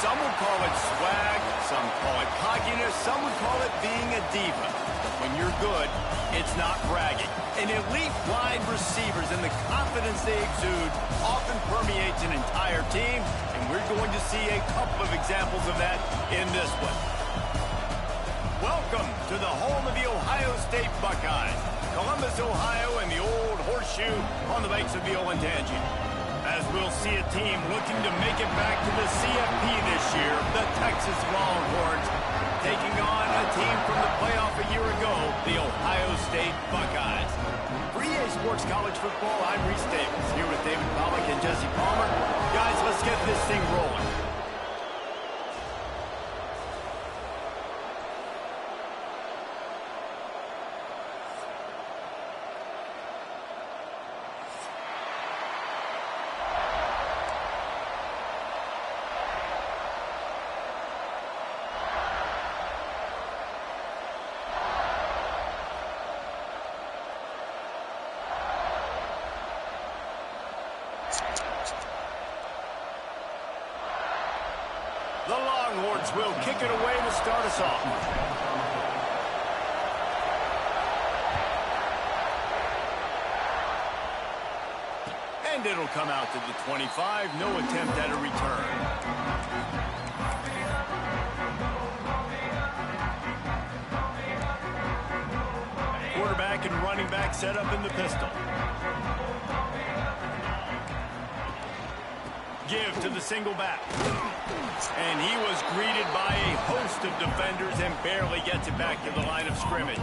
Some would call it swag, some call it cockiness, some would call it being a diva. When you're good, it's not bragging. And elite wide receivers and the confidence they exude often permeates an entire team, and we're going to see a couple of examples of that in this one. Welcome to the home of the Ohio State Buckeyes, Columbus, Ohio, and the old horseshoe on the banks of the Olentangy. As we'll see a team looking to make it back to the CFP this year, the Texas Longhorns, taking on a team from the playoff a year ago, the Ohio State Buckeyes. For EA Sports College Football, I'm Reese Davis, here with David Pollack and Jesse Palmer. Guys, let's get this thing rolling. The Longhorns will kick it away to start us off. And it'll come out to the 25. No attempt at a return. Quarterback and running back set up in the pistol. Give to the single back. And he was greeted by a host of defenders and barely gets it back to the line of scrimmage.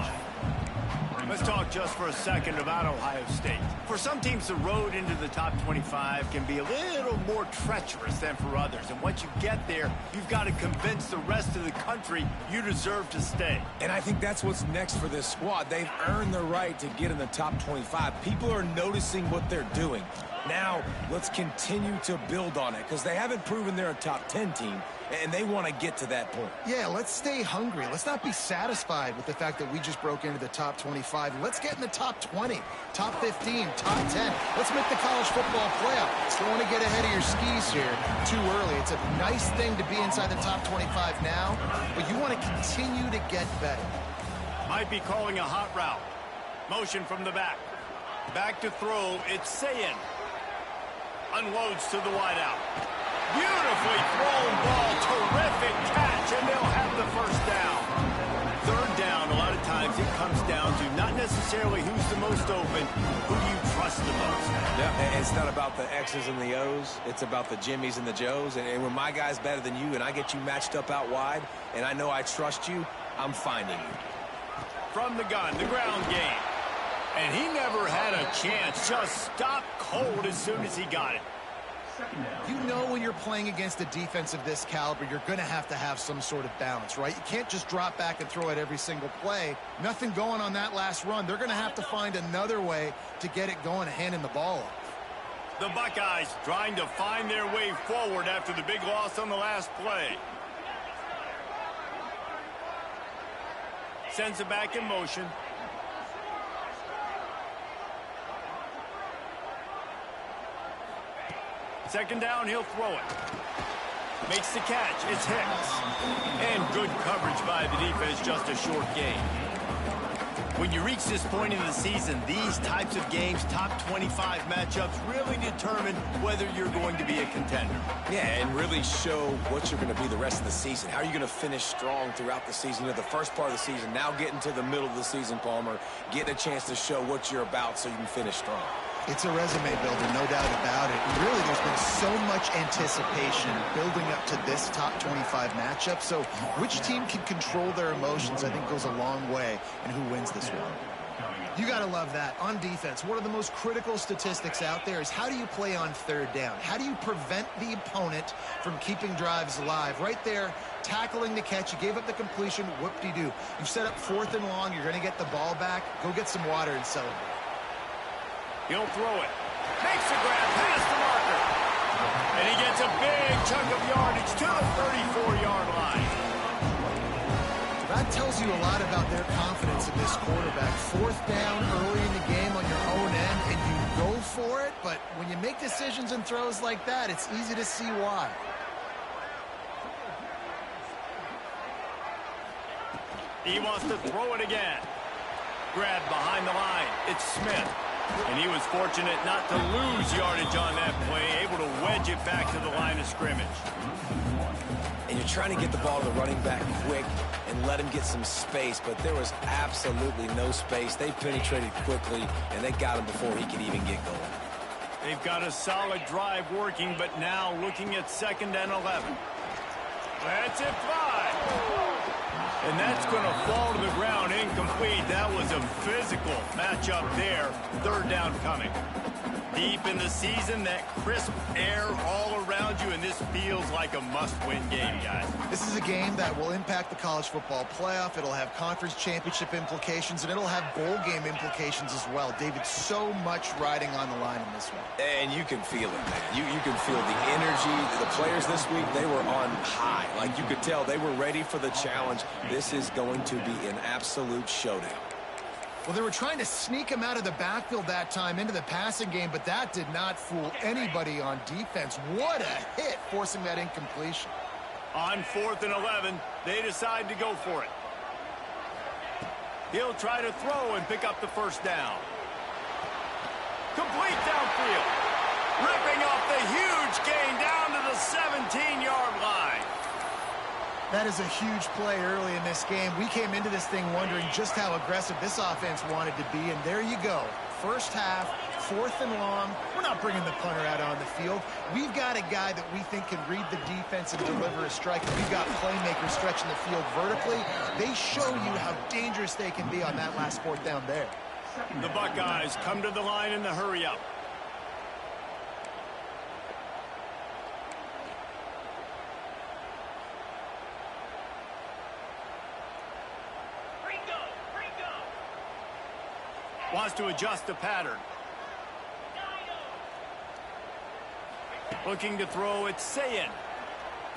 Let's talk just for a second about Ohio State. For some teams, the road into the top 25 can be a little more treacherous than for others. And once you get there, you've got to convince the rest of the country you deserve to stay. And I think that's what's next for this squad. They've earned the right to get in the top 25. People are noticing what they're doing. Now, let's continue to build on it because they haven't proven they're a top 10 team, and they want to get to that point. Yeah, let's stay hungry. Let's not be satisfied with the fact that we just broke into the top 25. Let's get in the top 20, top 15, top 10. Let's make the college football playoff. Don't want to get ahead of your skis here too early. It's a nice thing to be inside the top 25 now, but you want to continue to get better. Might be calling a hot route. Motion from the back. Back to throw. It's Sayin. Unloads to the wideout. Beautifully thrown ball. Terrific catch, and they'll have the first down. Third down, a lot of times it comes down to not necessarily who's the most open, who do you trust the most. Yeah, it's not about the X's and the O's. It's about the Jimmys and the Joes. And when my guy's better than you and I get you matched up out wide, and I know I trust you, I'm finding you. From the gun, the ground game. And he never had a chance. Just stopped cold as soon as he got it. You know when you're playing against a defense of this caliber, you're going to have some sort of balance, right? You can't just drop back and throw it every single play. Nothing going on that last run. They're going to have to find another way to get it going, handing the ball off. The Buckeyes trying to find their way forward after the big loss on the last play. Sends it back in motion. Second down, he'll throw it. Makes the catch. It's Hicks. And good coverage by the defense, just a short gain. When you reach this point in the season, these types of games, top 25 matchups, really determine whether you're going to be a contender. Yeah, and really show what you're going to be the rest of the season. How are you going to finish strong throughout the season? You know, the first part of the season, now getting to the middle of the season, Palmer, getting a chance to show what you're about so you can finish strong. It's a resume builder, no doubt about it. And really, there's been so much anticipation building up to this top 25 matchup. So which team can control their emotions, I think, goes a long way in who wins this one. You got to love that. On defense, one of the most critical statistics out there is how do you play on third down? How do you prevent the opponent from keeping drives alive? Right there, tackling the catch. You gave up the completion. Whoop-de-doo. You've set up 4th and long. You're going to get the ball back. Go get some water and celebrate. He'll throw it. Makes the grab past the marker. And he gets a big chunk of yardage to the 34-yard line. That tells you a lot about their confidence in this quarterback. 4th down early in the game on your own end, and you go for it. But when you make decisions and throws like that, it's easy to see why. He wants to throw it again. Grabbed behind the line. It's Smith. And he was fortunate not to lose yardage on that play, able to wedge it back to the line of scrimmage. And you're trying to get the ball to the running back quick and let him get some space, but there was absolutely no space. They penetrated quickly, and they got him before he could even get going. They've got a solid drive working, but now looking at 2nd and 11. That's it, fly. And that's going to fall to the ground incomplete. That was a physical matchup there. 3rd down coming. Deep in the season, that crisp air all around you, and this feels like a must-win game, guys. This is a game that will impact the college football playoff. It'll have conference championship implications, and it'll have bowl game implications as well. David, so much riding on the line in this one. And you can feel it, man. You can feel the energy. The players this week, they were on high. Like, you could tell they were ready for the challenge. This is going to be an absolute showdown. Well, they were trying to sneak him out of the backfield that time into the passing game, but that did not fool anybody on defense. What a hit, forcing that incompletion. On 4th and 11, they decide to go for it. He'll try to throw and pick up the 1st down. Complete downfield. Ripping off the huge gain down to the 17-yard line. That is a huge play early in this game. We came into this thing wondering just how aggressive this offense wanted to be, and there you go. First half, 4th and long. We're not bringing the punter out on the field. We've got a guy that we think can read the defense and deliver a strike. We've got playmakers stretching the field vertically. They show you how dangerous they can be on that last 4th down there. The Buckeyes come to the line in the hurry-up. Wants to adjust the pattern. Looking to throw, it's XII.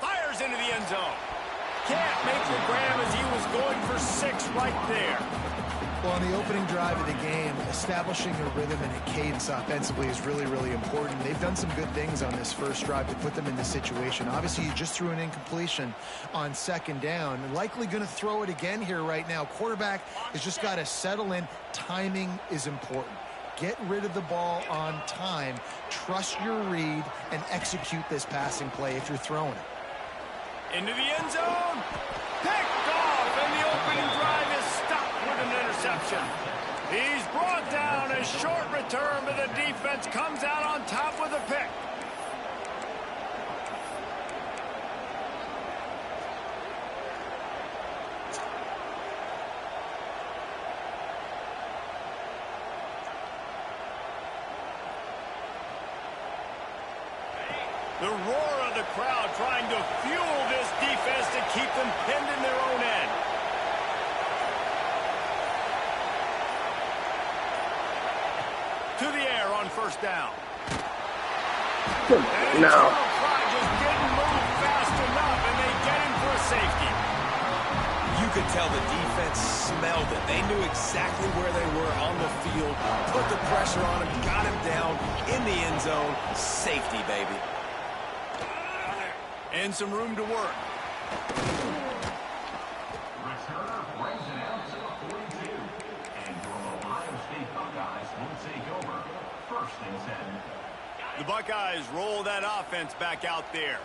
Fires into the end zone. Can't make the grab as he was going for 6 right there. Well, on the opening drive of the game, establishing a rhythm and a cadence offensively is really, really important. They've done some good things on this first drive to put them in this situation. Obviously, you just threw an incompletion on 2nd down. Likely going to throw it again here right now. Quarterback has just got to settle in. Timing is important. Get rid of the ball on time. Trust your read and execute this passing play if you're throwing it. Into the end zone. Picked off, and the opening drive is stopped with an interception. He's brought down, a short return, but the defense comes out on top with a pick. The roar of the crowd trying to fuel this defense to keep them pinned in their own end. To the air on 1st down. No. Just didn't move fast enough, and they get him for a safety. You could tell the defense smelled it. They knew exactly where they were on the field, put the pressure on him, got him down in the end zone. Safety, baby. And some room to work. Returner brings it out to the 42. And your Ohio State Buckeyes will take over 1st and 10. The Buckeyes roll that offense back out there.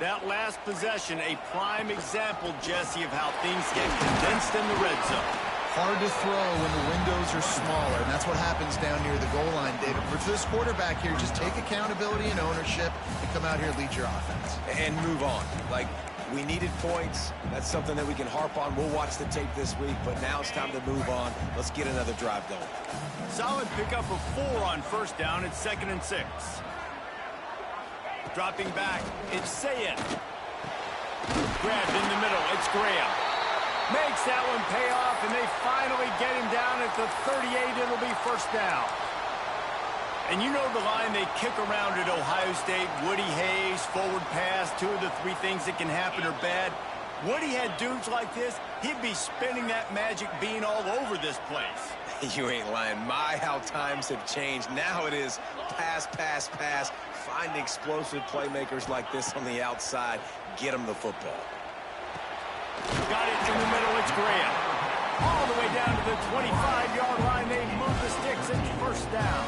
That last possession, a prime example, Jesse, of how things get condensed in the red zone. Hard to throw when the windows are smaller, and that's what happens down near the goal line, David. For this quarterback here, just take accountability and ownership and come out here and lead your offense. And move on. Like, we needed points. That's something that we can harp on. We'll watch the tape this week, but now it's time to move on. Let's get another drive going. Solid pickup of 4 on 1st down. It's 2nd and 6. Dropping back, it's XII. Grabbed in the middle, it's Graham. Makes that one pay off, and they finally get him down at the 38. It'll be 1st down. And you know the line they kick around at Ohio State, Woody Hayes, forward pass, 2 of the 3 things that can happen are bad. Woody had dudes like this, he'd be spinning that magic bean all over this place. You ain't lying. My, how times have changed. Now it is pass, pass, pass. Find explosive playmakers like this on the outside. Get them the football. Got it in the middle, it's Graham. All the way down to the 25-yard line. They move the sticks. It's first down.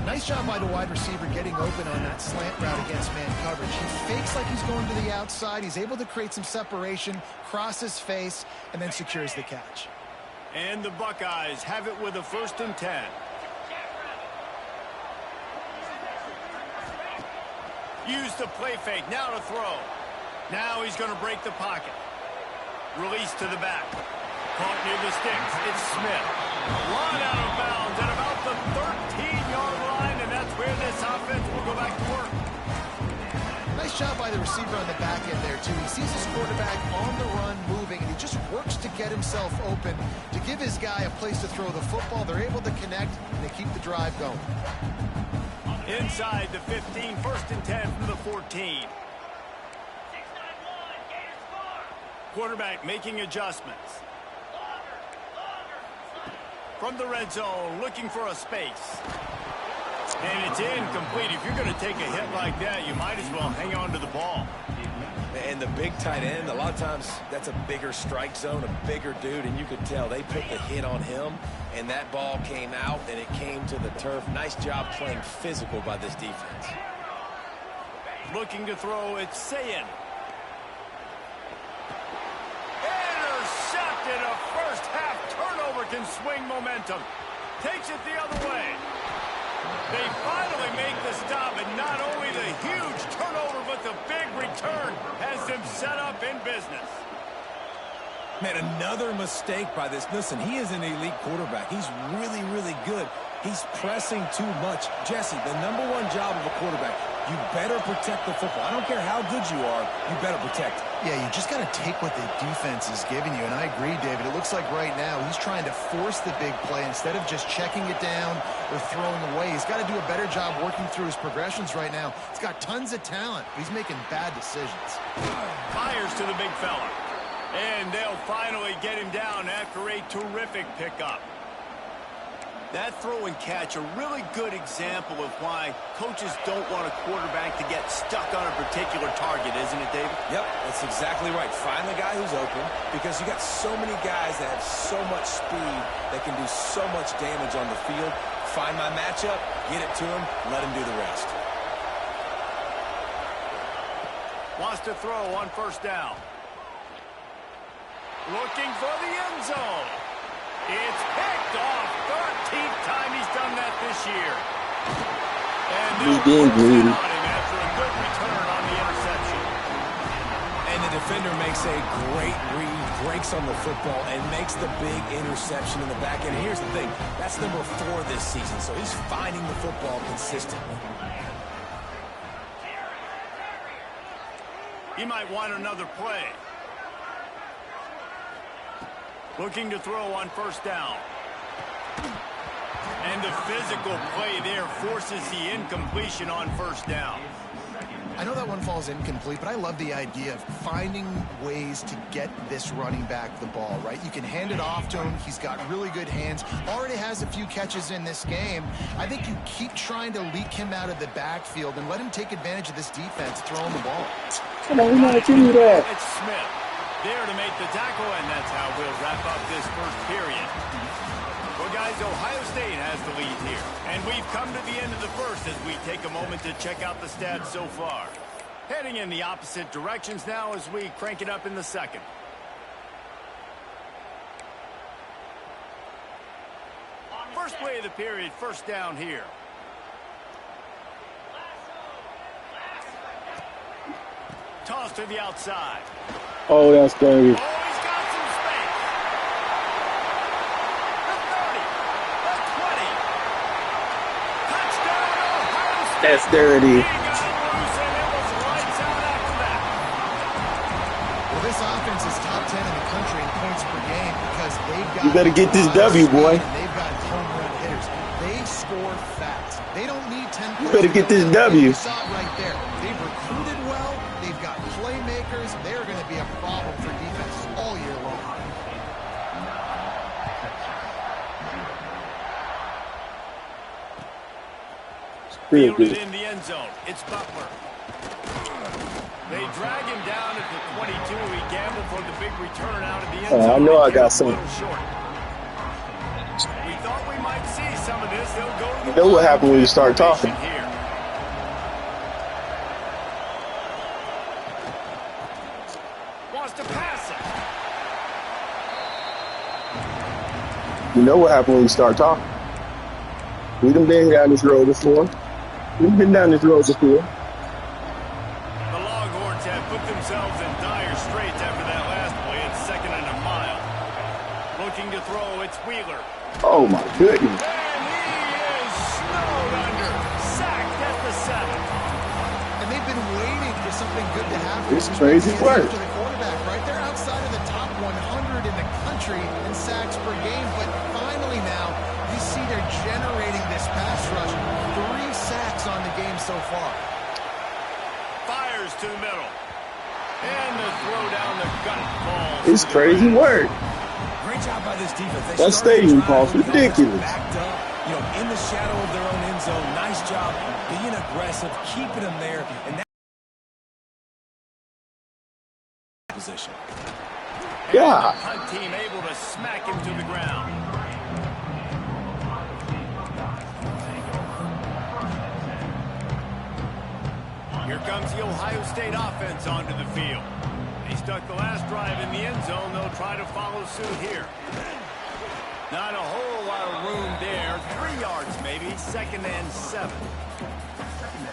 Nice job by the wide receiver getting open on that slant route against man coverage. He fakes like he's going to the outside. He's able to create some separation, cross his face, and then secures the catch. And the Buckeyes have it with a 1st and 10. Use the play fake. Now to throw. Now he's going to break the pocket. Release to the back. Caught near the sticks. It's Smith. Run out of bounds at about the 13-yard line, and that's where this offense will go back to work. Nice job by the receiver on the back end there, too. He sees his quarterback on the run moving, and he just works to get himself open to give his guy a place to throw the football. They're able to connect, and they keep the drive going. Inside the 15, 1st and 10 from the 14. Quarterback making adjustments. From the red zone, looking for a space. And it's incomplete. If you're going to take a hit like that, you might as well hang on to the ball. And the big tight end, a lot of times that's a bigger strike zone, a bigger dude, and you could tell they put the hit on him, and that ball came out, and it came to the turf. Nice job playing physical by this defense. Looking to throw, it's XII. Intercepted. A first-half turnover can swing momentum. Takes it the other way. They finally make the stop, and not only the huge turnover, but the big return has them set up in business. Man, another mistake by this. Listen, he is an elite quarterback. He's really, really good. He's pressing too much. Jesse, the #1 job of a quarterback, you better protect the football. I don't care how good you are, you better protect it. Yeah, you just got to take what the defense is giving you, and I agree, David. It looks like right now he's trying to force the big play instead of just checking it down or throwing away. He's got to do a better job working through his progressions right now. He's got tons of talent, but he's making bad decisions. Fires to the big fella. And they'll finally get him down after a terrific pickup. That throw and catch, a really good example of why coaches don't want a quarterback to get stuck on a particular target, isn't it, David? Yep, that's exactly right. Find the guy who's open, because you got so many guys that have so much speed that can do so much damage on the field. Find my matchup, get it to him, let him do the rest. Wants to throw on 1st down. Looking for the end zone. It's picked off. 13th time he's done that this year. And they'll force it on him after a good return on the interception. And the defender makes a great read, breaks on the football, and makes the big interception in the back end. And here's the thing, that's #4 this season, so he's finding the football consistently. He might want another play. Looking to throw on 1st down. And the physical play there forces the incompletion on 1st down. I know that one falls incomplete, but I love the idea of finding ways to get this running back the ball, right? You can hand it off to him. He's got really good hands. Already has a few catches in this game. I think you keep trying to leak him out of the backfield and let him take advantage of this defense throwing the ball. Come on, we might do that. It's Smith there to make the tackle, and that's how we'll wrap up this 1st period. Well, guys, Ohio State has the lead here, and we've come to the end of the 1st as we take a moment to check out the stats so far. Heading in the opposite directions now as we crank it up in the 2nd. First play of the period, 1st down here. Toss to the outside. Oh, that's dirty. Oh, he's got some space. The 30, the 20. Touchdown, Ohio State. That's dirty. He got loose, and it was lights out after that. Well, this offense is top 10 in the country in points per game because they've got... You better get this W, boy. They've got home run hitters. They score fast. They don't need 10 points. You better get this W. You saw it right there. They've recruited well. They've got playmakers. They're going to be a problem for defenses all year long. Fielded in the end zone. It's Butler. They drag him down at the 22. He gambled for the big return out of the end zone. I know I got A some. little short. We thought we might see some of this. They'll go to the You know what happened when you start talking. here. Wants to pass it. You know what happened when you start talking. We done been down this road before. We've been down this road before. The Longhorns have put themselves in dire straits after that last play. It's 2nd and a mile. Looking to throw, it's Wheeler. Oh my goodness. And he is snowed under. Sacked at the 7. And they've been waiting for something good to happen. It's crazy work. To the quarterback, right? They're outside of the top 100 in the country in sacks per game, but finally now you see they're generating this pass rush. 3 sacks on the game so far. Fires to the middle. And the throw down the gut falls. It's crazy work. Great job by this defense. They That started stadium the drive cost with offense ridiculous. Backed up, in the shadow of their own end zone. Nice job being aggressive, keeping them there, and that position. Yeah. The punt team able to smack him to the ground. Here comes the Ohio State offense onto the field. They stuck the last drive in the end zone. They'll try to follow suit here. Not a whole lot of room there. 3 yards maybe. 2nd and 7.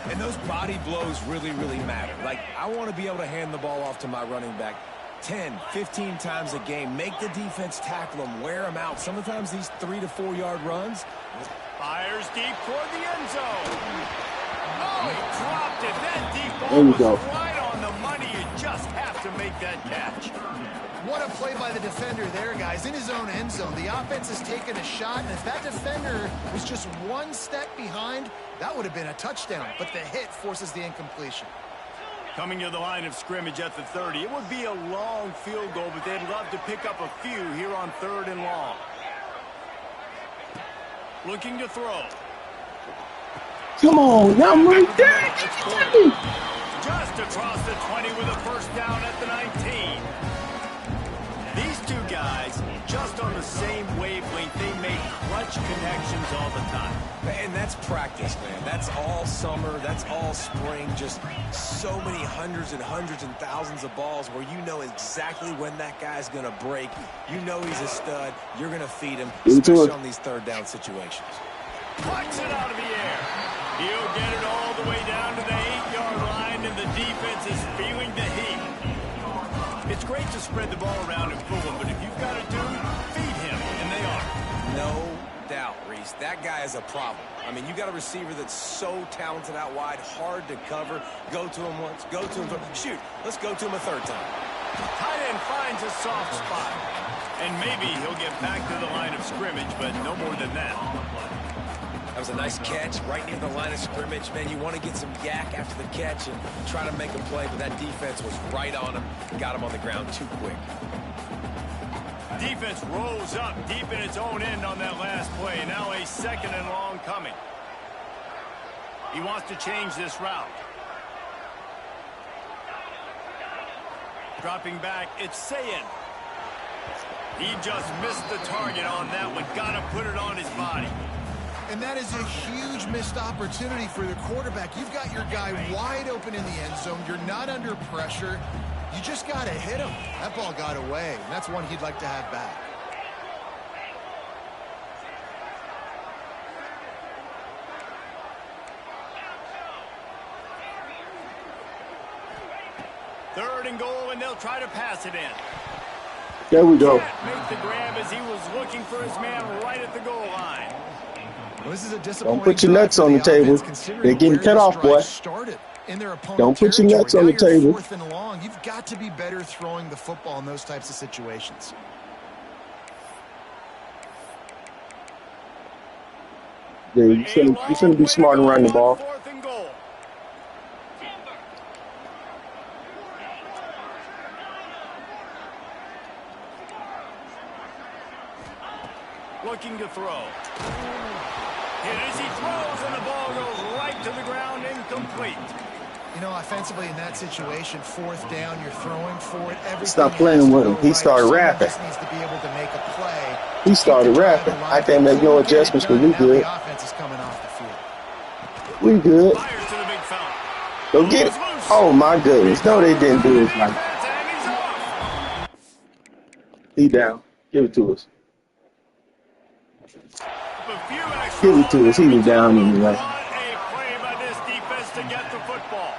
And those body blows really, really matter. Like, I want to be able to hand the ball off to my running back 10, 15 times a game. Make the defense tackle them, wear them out. Sometimes these 3 to 4 yard runs. Fires deep toward the end zone. Oh, he dropped it. That deep There ball you was go. right on the money. You just have to make that catch. What a play by the defender there, guys. In his own end zone, the offense has taken a shot, and if that defender was just 1 step behind, that would have been a touchdown. But the hit forces the incompletion. Coming to the line of scrimmage at the 30. It would be a long field goal, but they'd love to pick up a few here on 3rd and long. Looking to throw. Come on, I'm right there. Just across the 20 with a first down at the 19. These two guys just on the same wavelength. They make clutch connections all the time. And that's practice, man. That's all summer. That's all spring. Just so many hundreds and hundreds and thousands of balls where you know exactly when that guy's going to break. You know he's a stud. You're going to feed him, especially on these 3rd down situations. Plucks it out of the air. He'll get it all the way down to the 8-yard line, and the defense is feeling the heat. It's great to spread the ball around and fool him, but if you've got a dude, feed him, and they are. No doubt, Reese. That guy is a problem. I mean, you got a receiver that's so talented out wide, hard to cover. Go to him once, go to him twice. Shoot, let's go to him a 3rd time. Tight end finds a soft spot. And maybe he'll get back to the line of scrimmage, but no more than that. That was a nice catch right near the line of scrimmage. Man, you want to get some yak after the catch and try to make a play, but that defense was right on him. Got him on the ground too quick. Defense rolls up deep in its own end on that last play. Now a 2nd and long coming. He wants to change this route. Dropping back, it's Sayin. He just missed the target on that one. Got to put it on his body. And that is a huge missed opportunity for the quarterback. You've got your guy wide open in the end zone. You're not under pressure. You just got to hit him. That ball got away, and that's one he'd like to have back. Third and goal, and they'll try to pass it in. There we go. Can't make the grab as he was looking for his man right at the goal line. Well, this is a disappointing Don't put your nuts on the table. They're getting cut off, boy. Don't put your nuts on the table. 4th and long. You've got to be better throwing the football in those types of situations. Yeah, you shouldn't be smart and run the ball. 4th and goal. Looking to throw. Hit as he throws, and the ball goes right to the ground, incomplete. You know, offensively in that situation, fourth down, you're throwing for it. Everything Stop playing with him. He started rapping. Just needs to be able to make a play. He started rapping. I can't make no adjustments because we good. The offense is coming off the field. We good. Fires to the big fella. Go get it. Oh, my goodness. No, they didn't do it like And he's off. he down. Give it to us. A few extra Give it to us. He was down anyway. What a play by this defense to get the football.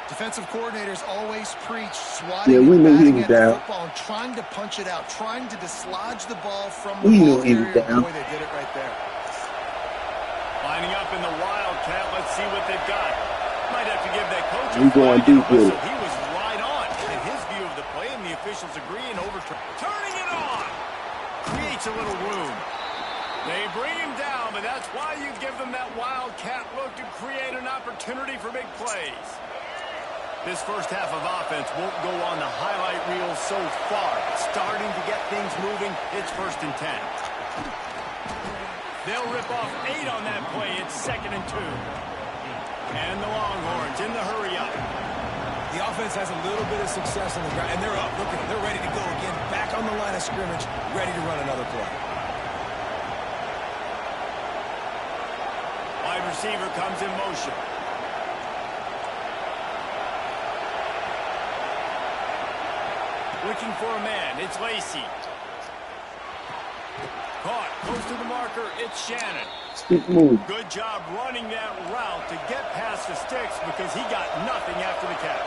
Defensive coordinators always preach swatting Yeah, we and knew he batting was at the down. football and trying to punch it out, trying to dislodge the ball from the We ball knew he was carrier. down. Boy, they did it right there. Lining up in the Wildcat. Let's see what they've got. Might have to give that coach a We going flag deep and a with whistle. it. He was right on in his view of the play, and the officials agree and overturn. Turning it on. Creates a little room. They bring him down, but that's why you give them that Wildcat look to create an opportunity for big plays. This first half of offense won't go on the highlight reel so far. Starting to get things moving. It's 1st and 10. They'll rip off 8 on that play. It's 2nd and 2. And the Longhorns in the hurry up. The offense has a little bit of success on the ground, and they're up. Look at them. They're ready to go again. Back on the line of scrimmage, ready to run another play. Wide receiver comes in motion. Looking for a man. It's Lacey. Caught. Close to the marker. It's Shannon. Keep moving. Good job running that route to get past the sticks because he got nothing after the catch.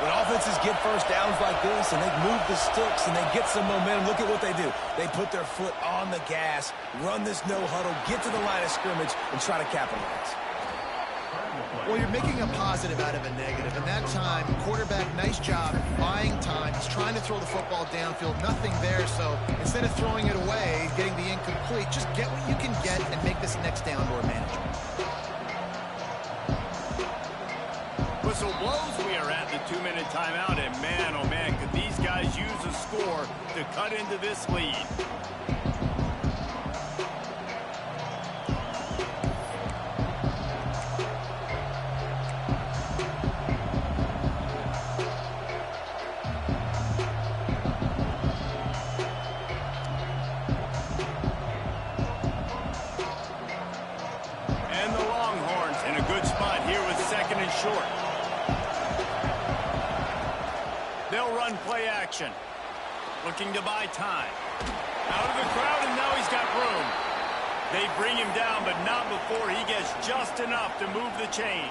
When offenses get first downs like this and they move the sticks and they get some momentum, look at what they do. They put their foot on the gas, run this no huddle, get to the line of scrimmage, and try to capitalize. Well, you're making a positive out of a negative. And that time, quarterback, nice job buying time. He's trying to throw the football downfield. Nothing there. So instead of throwing it away, getting the incomplete, just get what you can get and make this next down door manageable. Whistle blows. We are at the 2-minute timeout. And man, oh man, could these guys use a score to cut into this lead. And the Longhorns in a good spot here with 2nd and short. They'll run play action. Looking to buy time. Out of the crowd, and now he's got room. They bring him down, but not before he gets just enough to move the chains.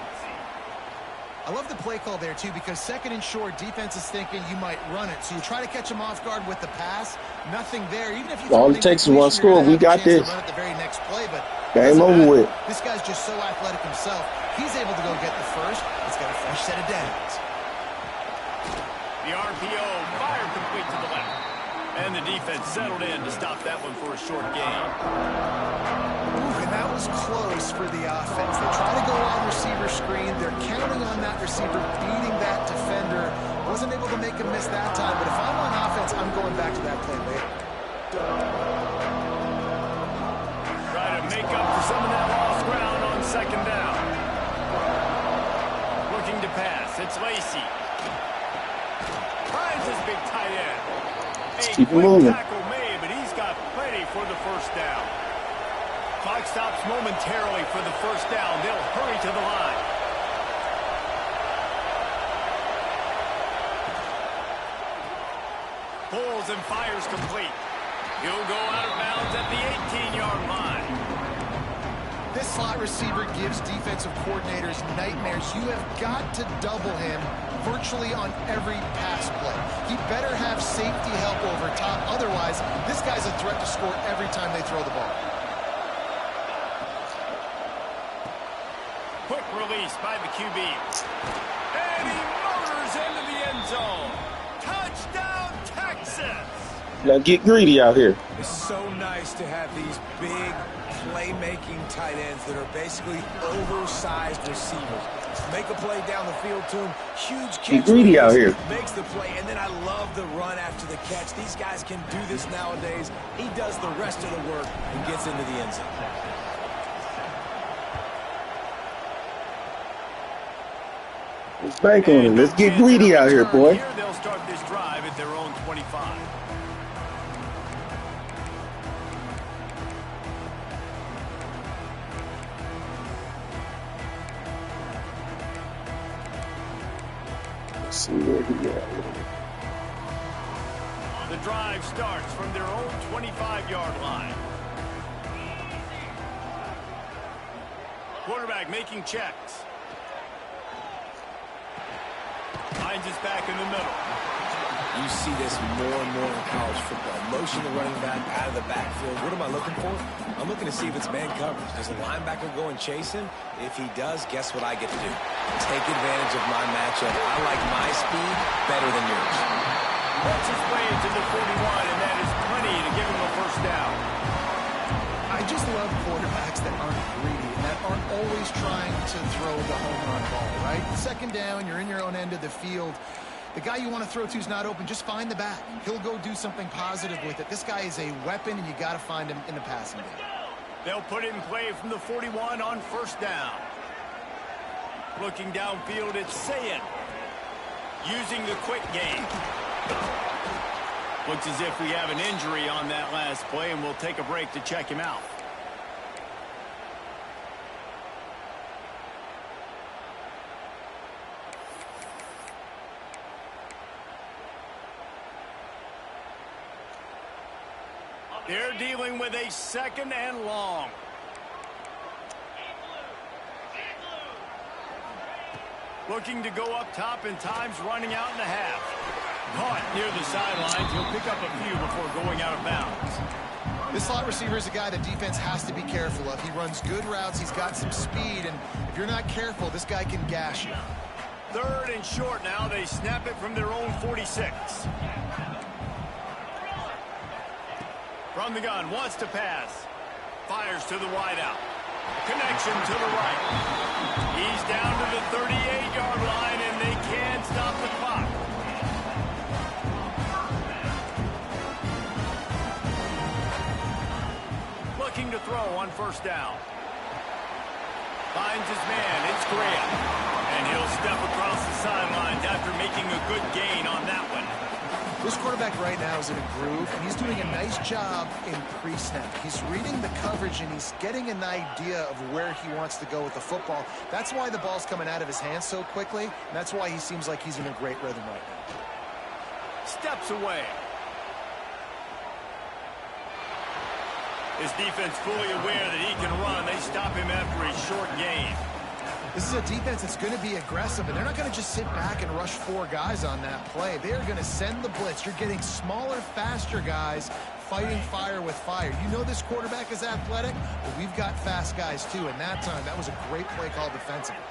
I love the play call there, too, because 2nd and short, defense is thinking you might run it. So you try to catch him off guard with the pass. Nothing there. Even if you All it takes is one score. We got this. Run at the very next play, but Game over with. This guy's just so athletic himself. He's able to go get the first. He's got a fresh set of downs. The RPO fired complete to the left. And the defense settled in to stop that one for a short gain. And that was close for the offense. They try to go on receiver screen. They're counting on that receiver beating that defender. Wasn't able to make him miss that time, but if I'm on offense, I'm going back to that play later. Try to make up for some of that lost ground on 2nd down. Looking to pass. It's Lacey. Finds his big tight end. Keep moving. Tackle made, but he's got plenty for the first down. Clock stops momentarily for the first down. They'll hurry to the line. Pulls and fires complete. He'll go out of bounds at the 18-yard line. This slot receiver gives defensive coordinators nightmares. You have got to double him virtually on every pass play. He better have safety help over top. Otherwise, this guy's a threat to score every time they throw the ball. Quick release by the QB. And he motors into the end zone. Touchdown, Texas! Now get greedy out here. It's so nice to have these big playmaking tight ends that are basically oversized receivers. Make a play down the field to him. Huge catch. Get greedy out here. Makes the play, and then I love the run after the catch. These guys can do this nowadays. He does the rest of the work and gets into the end zone. Let's bank on it. And no Let's get chance greedy at a out here, return boy. Here, they'll start this drive at their own 25. Let's see where he at. The drive starts from their own 25-yard line. Quarterback making checks. Finds his back in the middle. You see this more and more in college football. Motion the running back out of the backfield. What am I looking for? I'm looking to see if it's man coverage. Does the linebacker go and chase him? If he does, guess what I get to do? Take advantage of my matchup. I like my speed better than yours. Works his way to the 41, and that is plenty to give him a first down. I just love quarterbacks that aren't greedy and that aren't always trying to throw the home run ball, right? Second down, you're in your own end of the field. The guy you want to throw to is not open. Just find the back. He'll go do something positive with it. This guy is a weapon, and you got to find him in the passing game. They'll put it in play from the 41 on first down. Looking downfield, it's XII. Using the quick game. Looks as if we have an injury on that last play, and we'll take a break to check him out. They're dealing with a second and long. Looking to go up top, and time's running out in the half. Caught near the sidelines. He'll pick up a few before going out of bounds. This slot receiver is a guy the defense has to be careful of. He runs good routes. He's got some speed, and if you're not careful, this guy can gash you. Third and short now. They snap it from their own 46. From the gun, wants to pass. Fires to the wideout. Connection to the right. He's down to the 38-yard line, and they can't stop the clock. Looking to throw on first down. Finds his man. It's Graham. And he'll step across the sidelines after making a good gain on that one. This quarterback right now is in a groove, and he's doing a nice job in pre-snap. He's reading the coverage, and he's getting an idea of where he wants to go with the football. That's why the ball's coming out of his hands so quickly, and that's why he seems like he's in a great rhythm right now. Steps away. His defense fully aware that he can run. They stop him after a short gain. This is a defense that's going to be aggressive, and they're not going to just sit back and rush four guys on that play. They are going to send the blitz. You're getting smaller, faster guys fighting fire with fire. You know this quarterback is athletic, but we've got fast guys too, and that time, that was a great play call defensively.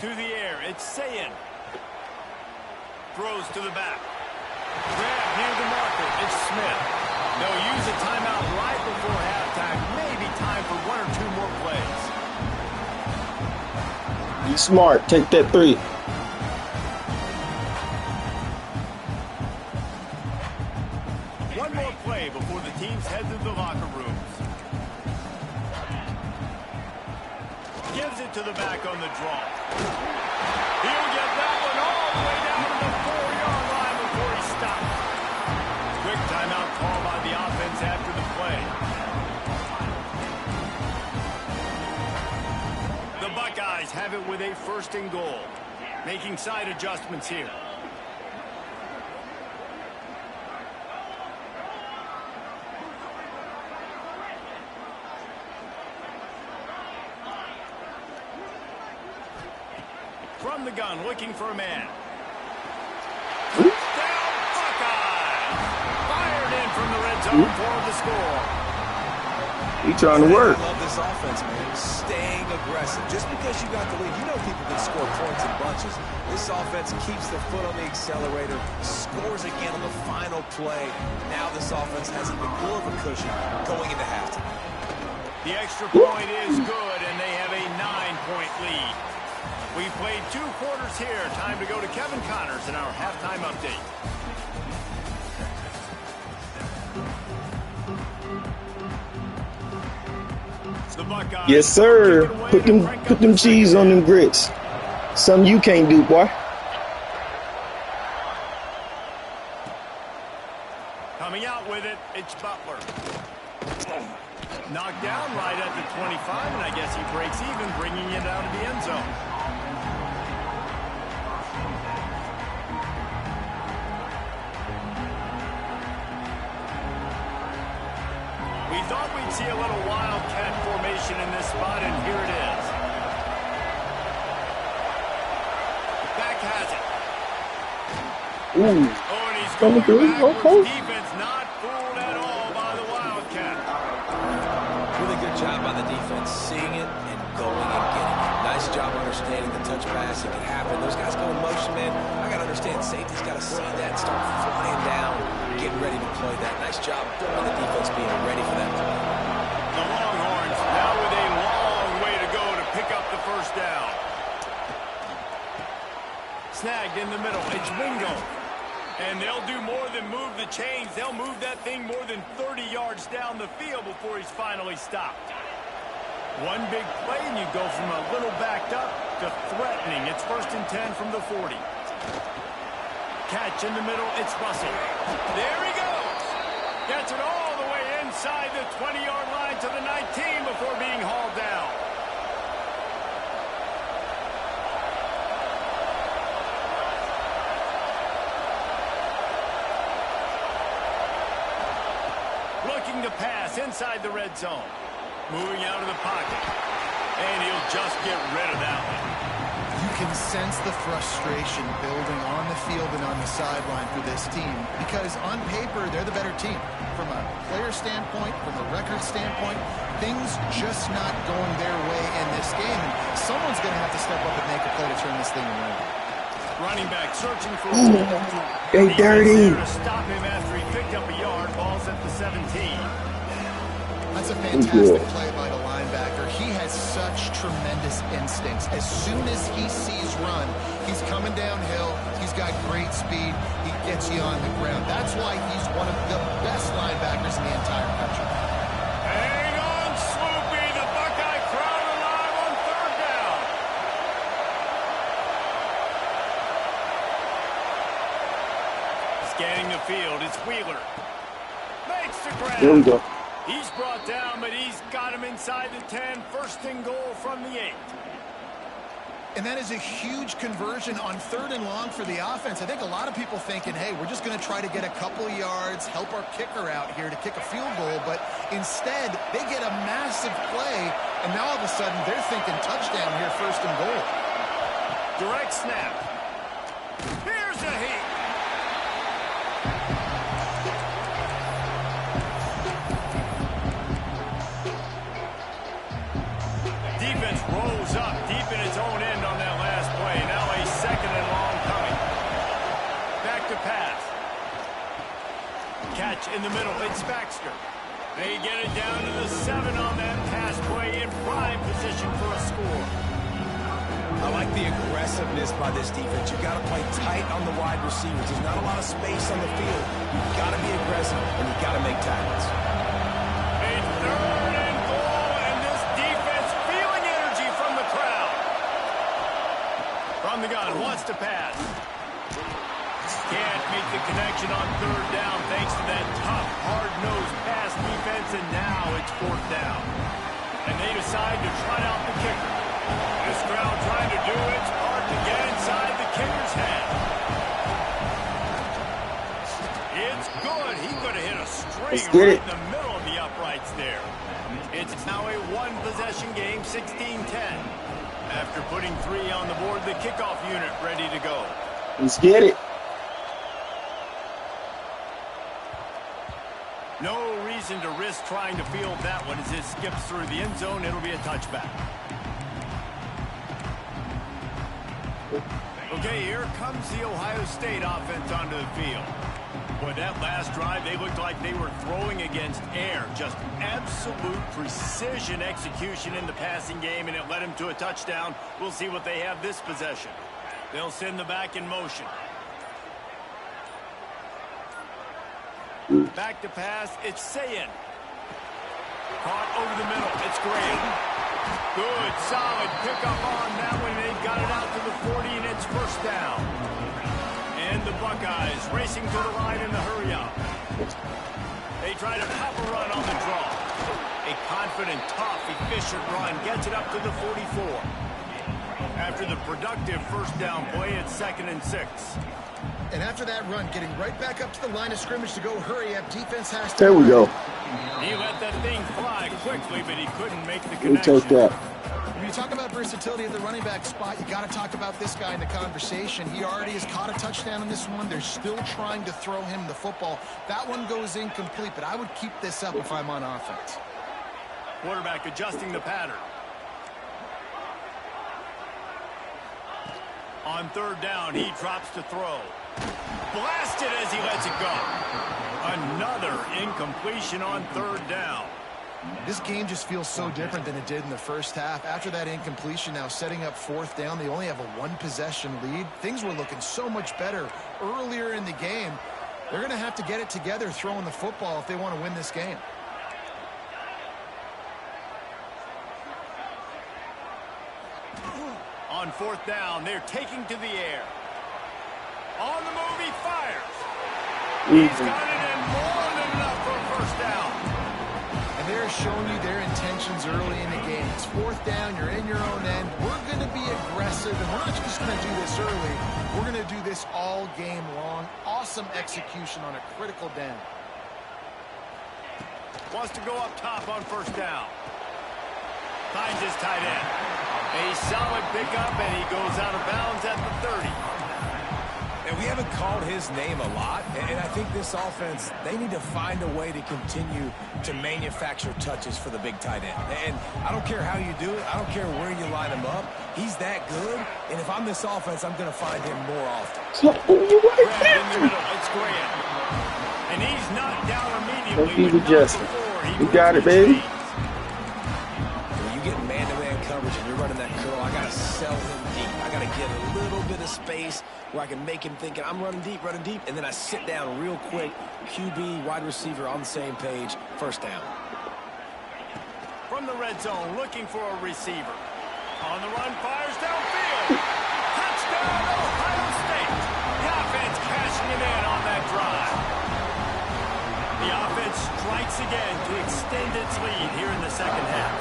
To the air, it's XII. Throws to the back. Grab near the marker, it's Smith. They'll use a timeout right before halftime. Maybe time for one or two more plays. Be smart. Take that 3. One more play before the teams head to the locker rooms. Gives it to the back on the draw. He'll get that one all the way down to the 4-yard line before he stops. Quick timeout call by the offense after the play. The Buckeyes have it with a first and goal. Making side adjustments here. From the gun, looking for a man. Touchdown, Buckeyes! Fired in from the red zone for the score. He trying to work. I love this offense, man. Staying aggressive. Just because you got the lead, you know people can score points in bunches. This offense keeps the foot on the accelerator, scores again on the final play. Now this offense has even more of a cushion going into halftime. The extra point is good, and they have a 9-point lead. We've played 2 quarters here. Time to go to Kevin Connors in our halftime update. The Buckeyes. Yes, sir. Put them cheese on them grits. Something you can't do, boy. Coming out with it, it's Butler. Knocked down right at the 25, and I guess he breaks even, bringing it out of the end zone. We thought we'd see a little wildcat formation in this spot, and here it is. Back has it. Ooh. Oh, and he's Coming going through. backwards. Okay. Defense not fooled at all by the Wildcat. Really good job by the defense, seeing it and going and getting it. Nice job understanding the touch pass. It can happen. Those guys go in motion, man. I got to understand safety's got to see that and start flying down, getting ready to play that. Nice job by the defense being ready for that play. The Longhorns now with a long way to go to pick up the first down. Snagged in the middle. It's Wingo. And they'll do more than move the chains. They'll move that thing more than 30 yards down the field before he's finally stopped. One big play, and you go from a little backed up to threatening. It's 1st and 10 from the 40. Catch in the middle. It's Russell. There he goes. Gets it all the way inside the 20-yard line to the 19 before being hauled down. Looking to pass inside the red zone. Moving out of the pocket. And he'll just get rid of that one. You can sense the frustration building on the field and on the sideline for this team because on paper, they're the better team. From a player standpoint, from a record standpoint, things just not going their way in this game. And someone's going to have to step up and make a play to turn this thing around. Running back searching for They dirty. to stop him after he picked up a yard. Ball's at the 17. That's a fantastic play by the linebacker. He has such tremendous instincts. As soon as he sees run, he's coming downhill. He's got great speed. He gets you on the ground. That's why he's one of the best linebackers in the entire country. Hang on, Swoopy. The Buckeye crowd alive on 3rd down. Scanning the field. It's Wheeler. Makes the grab. There we go. He's brought down, but he's got him inside the 10. 1st and goal from the 8. And that is a huge conversion on 3rd and long for the offense. I think a lot of people thinking, hey, we're just going to try to get a couple yards, help our kicker out here to kick a field goal. But instead, they get a massive play, and now all of a sudden they're thinking touchdown here, 1st and goal. Direct snap. Here's a heat. Defense rolls up deep in its own end on that last play. Now a 2nd and long coming. Back to pass. Catch in the middle. It's Baxter. They get it down to the 7 on that pass play in prime position for a score. I like the aggressiveness by this defense. You've got to play tight on the wide receivers. There's not a lot of space on the field. You've got to be aggressive, and you've got to make tackles. A 3rd and goal, and this defense feeling energy from the crowd. From the gun, wants to pass. Can't make the connection on 3rd down thanks to that tough, hard-nosed pass defense, and now it's 4th down. And they decide to trot out the kicker. This crowd trying to do its part to get inside the kicker's head. It's good. He could have hit a string right in the middle of the uprights there. It's now a one-possession game, 16-10. After putting 3 on the board, the kickoff unit ready to go. Let's get it. No reason to risk trying to field that one as it skips through the end zone. It'll be a touchback. Okay, here comes the Ohio State offense onto the field. Boy, that last drive, they looked like they were throwing against air. Just absolute precision execution in the passing game, and it led them to a touchdown. We'll see what they have this possession. They'll send the back in motion. Back to pass, it's Sayin. Caught over the middle. It's Graham. Good, solid pickup on that one. They've got it out to the 40, and it's first down. And the Buckeyes racing to the line in the hurry-up. They try to pop a run on the draw. A confident, tough, efficient run gets it up to the 44. After the productive first down play, it's 2nd and 6. And after that run, getting right back up to the line of scrimmage to go hurry up, defense has to... There we go. He let that thing fly quickly, but he couldn't make the Let me connection. take that. When you talk about versatility at the running back spot, you got to talk about this guy in the conversation. He already has caught a touchdown in this one. They're still trying to throw him the football. That one goes incomplete, but I would keep this up if I'm on offense. Quarterback adjusting the pattern. On 3rd down, he drops to throw. Blasted as he lets it go. Another incompletion on 3rd down. This game just feels so different than it did in the first half. After that incompletion, now setting up 4th down, they only have a 1-possession lead. Things were looking so much better earlier in the game. They're going to have to get it together throwing the football if they want to win this game. On 4th down, they're taking to the air. On the move, he fires. He's got it in more than enough for a first down. And they're showing you their intentions early in the game. It's 4th down, you're in your own end. We're going to be aggressive, and we're not just going to do this early. We're going to do this all game long. Awesome execution on a critical down. Wants to go up top on 1st down. Finds his tight end. A solid pickup, and he goes out of bounds at the 30. And we haven't called his name a lot, and I think this offense, they need to find a way to continue to manufacture touches for the big tight end. And I don't care how you do it. I don't care where you line him up. He's that good, and if I'm this offense, I'm going to find him more often. Grabbed in the middle, it's Graham. And he's knocked down immediately. Don't keep adjusting. You got it, baby. When you get man-to-man coverage and you're running that curl, I got to sell him deep. I got to get a little bit of space where I can make him think I'm running deep, and then I sit down real quick. QB, wide receiver on the same page, 1st down. From the red zone, looking for a receiver. On the run, fires downfield. Touchdown, Ohio State. The offense cashing it in on that drive. The offense strikes again to extend its lead here in the 2nd half.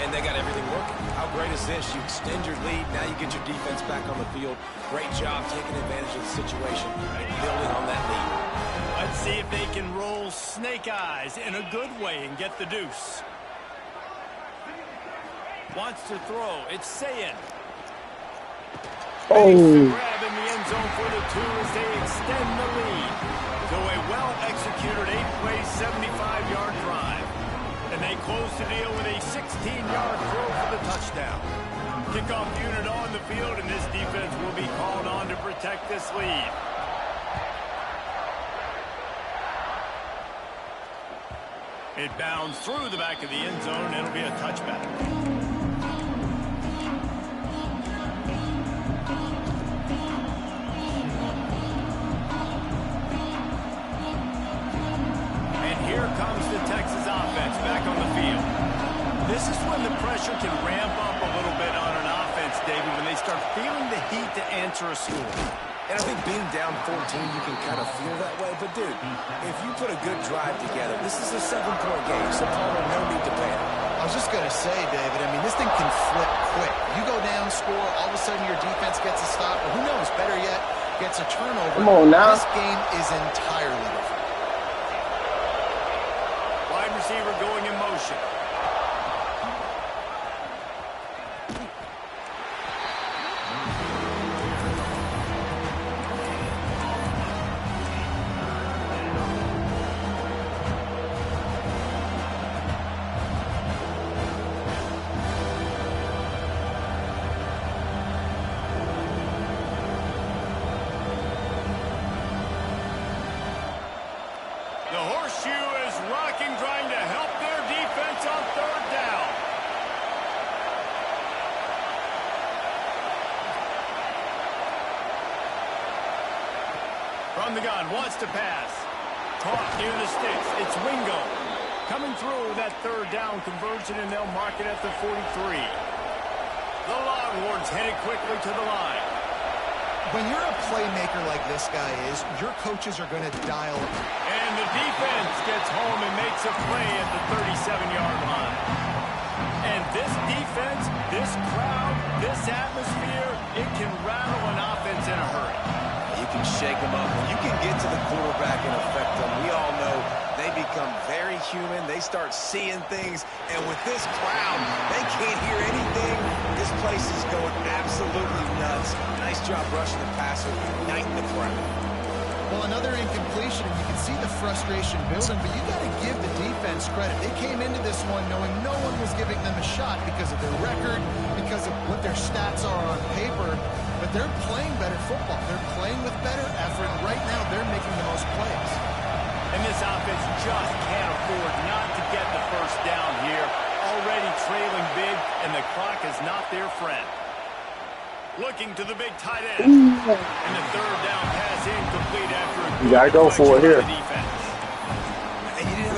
And they got everything working. How great is this? You extend your lead, now you get your defense back on the field. Great job taking advantage of the situation and building on that lead. Let's see if they can roll snake eyes in a good way and get the deuce. Wants to throw. It's Sayin. Oh. Grab in the end zone for the 2 as they extend the lead. So a well-executed 8-play, 75-yard drive. And they close the deal with a 16-yard throw for the touchdown. Kickoff unit on the field, and this defense will be called on to protect this lead. It bounds through the back of the end zone. It'll be a touchback. Here comes the Texas offense back on the field. This is when the pressure can ramp up a little bit on an offense, David, when they start feeling the heat to answer a score. And I think being down 14, you can kind of feel that way. But, dude, if you put a good drive together, this is a 7-point game, so Palmer, no need to panic. I was just going to say, David, I mean, this thing can flip quick. You go down, score, all of a sudden your defense gets a stop, or who knows, better yet, gets a turnover. Come on now. This game is entirely different. Wide receiver going in motion. The horseshoe is rocking, trying to help their defense on 3rd down. From the gun, wants to pass. Caught near the sticks. It's Wingo. Coming breaking through that third down conversion, and they'll mark it at the 43. The Longhorns headed quickly to the line. When you're a playmaker like this guy is, your coaches are going to dial it. And the defense gets home and makes a play at the 37-yard line. And this defense, this crowd, this atmosphere, it can rattle an offense in a hurry. You can shake them up. When you can get to the quarterback and affect them, we all know they become very human. They start seeing things. And with this crowd, they can't hear anything. This place is going absolutely nuts. Nice job rushing the passer, igniting the crowd. Well, another incompletion, and you can see the frustration building, but you got to give the defense credit. They came into this one knowing no one was giving them a shot because of their record, because of what their stats are on paper, but they're playing better football. They're playing with better effort. Right now, they're making the most plays. And this offense just can't afford not to get the first down here. Already trailing big, and the clock is not their friend. Looking to the big tight end. And the third down pass incomplete after a You gotta go for it here. You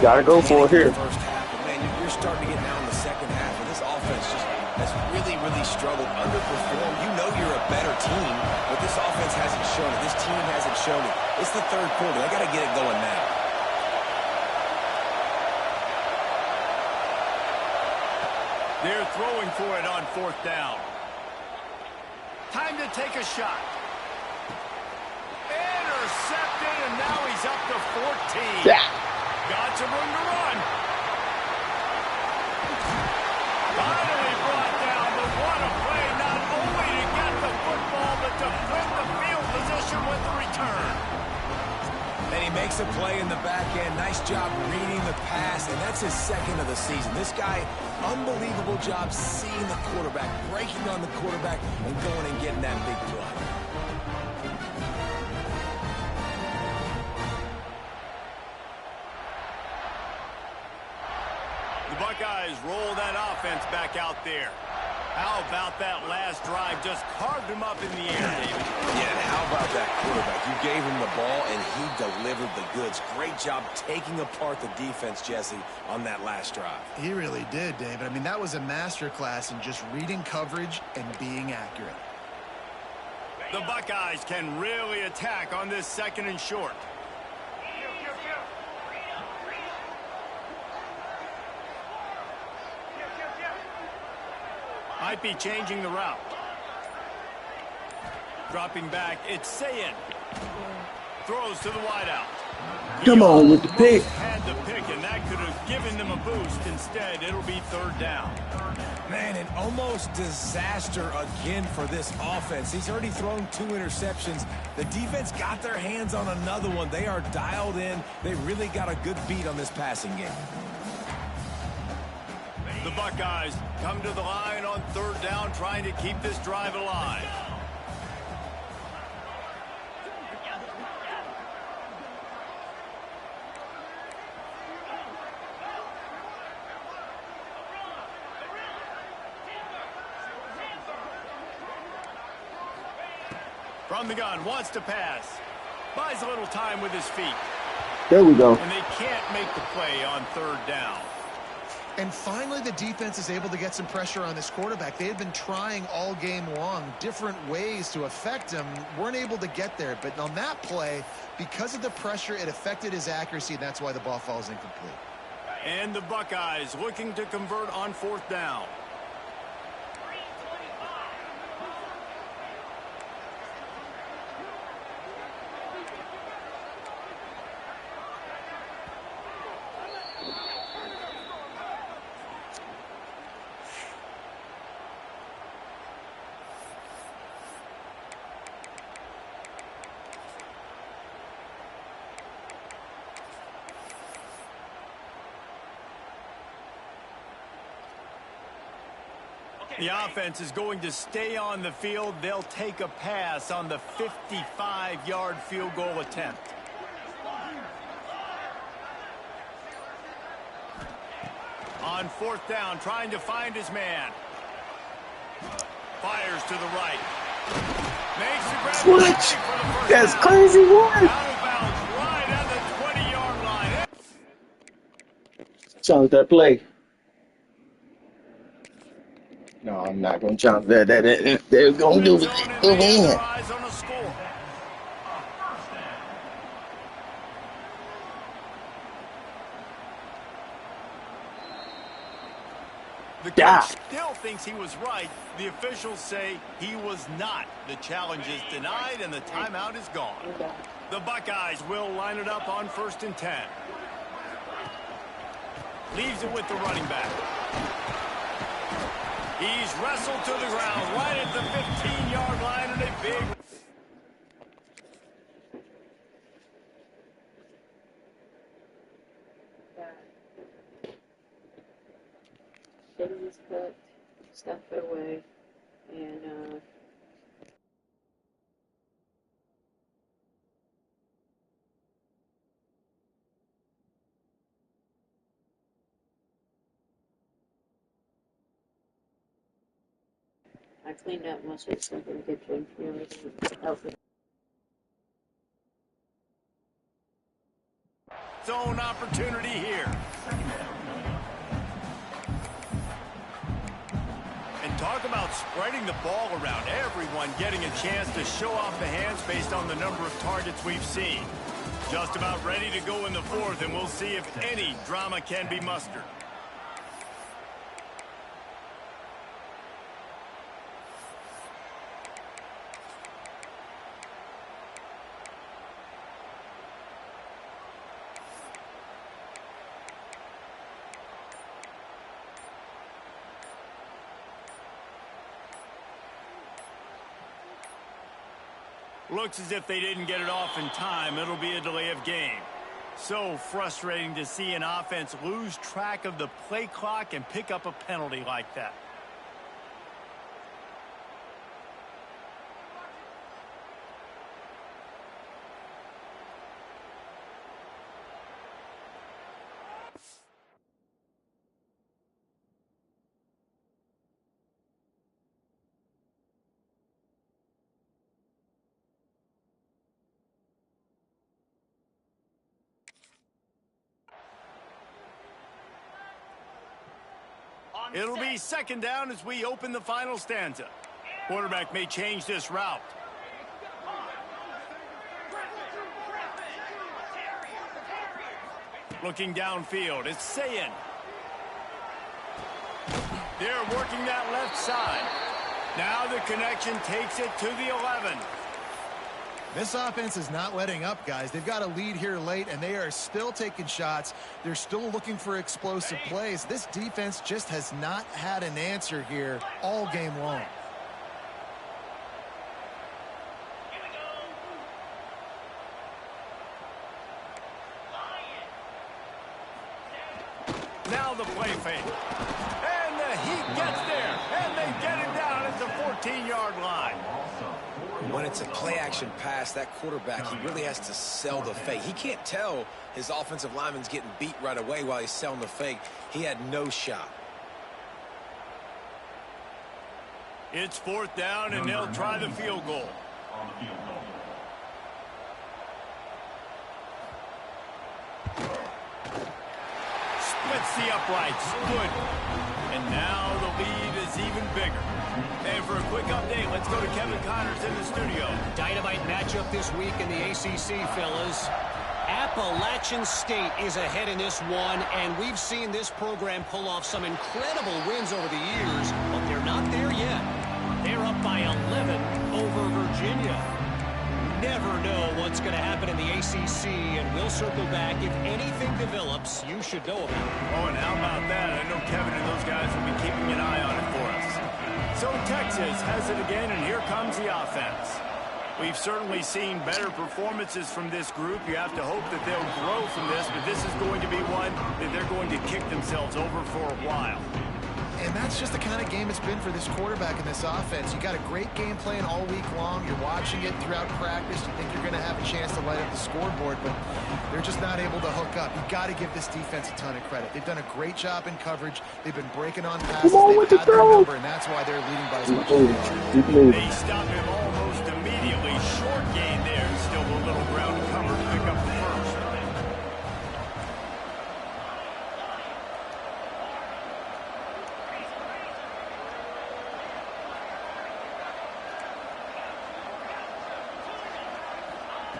gotta go for it here. First half, but man, you're starting to get now in the second half, and this offense just has really, really struggled, underperformed. You know you're a better team, but this offense hasn't shown it. This team hasn't shown it. It's the third quarter. They got to get it going now. They're throwing for it on fourth down. Time to take a shot. Intercepted, and now he's up to 14. Yeah. Got some room to run. Finally brought down, but what a play, not only to get the football, but to flip the field position with the return. And he makes a play in the back end. Nice job reading the pass, and that's his second of the season. This guy, unbelievable job seeing the quarterback, breaking on the quarterback, and going and getting that big play. The Buckeyes roll that offense back out there. How about that last drive? Just carved him up in the air, David. Yeah, how about that quarterback? You gave him the ball, and he delivered the goods. Great job taking apart the defense, Jesse, on that last drive. He really did, David. I mean, that was a masterclass in just reading coverage and being accurate. The Buckeyes can really attack on this second and short. Might be changing the route. Dropping back, it's XII. Throws to the wideout. Come on with the pick. Had the pick, and that could have given them a boost. Instead, it'll be third down. Man, an almost disaster again for this offense. He's already thrown 2 interceptions. The defense got their hands on another one. They are dialed in. They really got a good beat on this passing game. The Buckeyes come to the line on third down, trying to keep this drive alive. From the gun, wants to pass. Buys a little time with his feet. There we go. And they can't make the play on third down. And finally, the defense is able to get some pressure on this quarterback. They had been trying all game long different ways to affect him. Weren't able to get there. But on that play, because of the pressure, it affected his accuracy, and that's why the ball falls incomplete. And the Buckeyes looking to convert on fourth down. The offense is going to stay on the field. They'll take a pass on the 55-yard field goal attempt. On fourth down, trying to find his man. Fires to the right. Makes the grab. What? That's crazy. What? Out of bounds right at the 20-yard line. Challenge that play. No, I'm not going to challenge that. They're going to do End it. zone, and Move they have their in. eyes on a score. The coach still thinks he was right. The officials say he was not. The challenge is denied, and the timeout is gone. The Buckeyes will line it up on 1st and 10. Leaves it with the running back. He's wrestled to the ground right at the 15-yard line, and a big... Shitty was cooked, stuff it away, and I cleaned up most of the stuff in the kitchen, you know, to help with. Zone opportunity here. And talk about spreading the ball around. Everyone getting a chance to show off the hands based on the number of targets we've seen. Just about ready to go in the 4th, and we'll see if any drama can be mustered. Looks as if they didn't get it off in time. It'll be a delay of game. So frustrating to see an offense lose track of the play clock and pick up a penalty like that. It'll be 2nd down as we open the final stanza. Quarterback may change this route. Looking downfield, it's Sayin. They're working that left side. Now the connection takes it to the 11. This offense is not letting up, guys. They've got a lead here late, and they are still taking shots. They're still looking for explosive plays. This defense just has not had an answer here all game long. Now the play fake. And the heat gets there, and they get him down at the 14-yard line. When it's a play-action pass, that quarterback, he really has to sell the fake. He can't tell his offensive lineman's getting beat right away while he's selling the fake. He had no shot. It's 4th down, and they'll try the field goal. On the field goal. Splits the uprights. Good. And now the lead is even bigger. And for a quick update, let's go to Kevin Connors in the studio. Dynamite matchup this week in the ACC, fellas. Appalachian State is ahead in this one, and we've seen this program pull off some incredible wins over the years, but they're not there yet. They're up by 11 over Virginia. Never know what's going to happen in the ACC, and we'll circle back. If anything develops, you should know about it. Oh, and how about that? I know Kevin and those guys will be keeping an eye on it for us. So Texas has it again, and here comes the offense. We've certainly seen better performances from this group. You have to hope that they'll grow from this, but this is going to be one that they're going to kick themselves over for a while. And that's just the kind of game it's been for this quarterback and this offense. You got a great game plan all week long. You're watching it throughout practice. You think you're going to have a chance to light up the scoreboard, but they're just not able to hook up. You got to give this defense a ton of credit. They've done a great job in coverage. They've been breaking on passes. They've had their number, and that's why they're leading by as much as they are. They stop him almost immediately. Short gain there. Still a little ground to cover to pick up the first.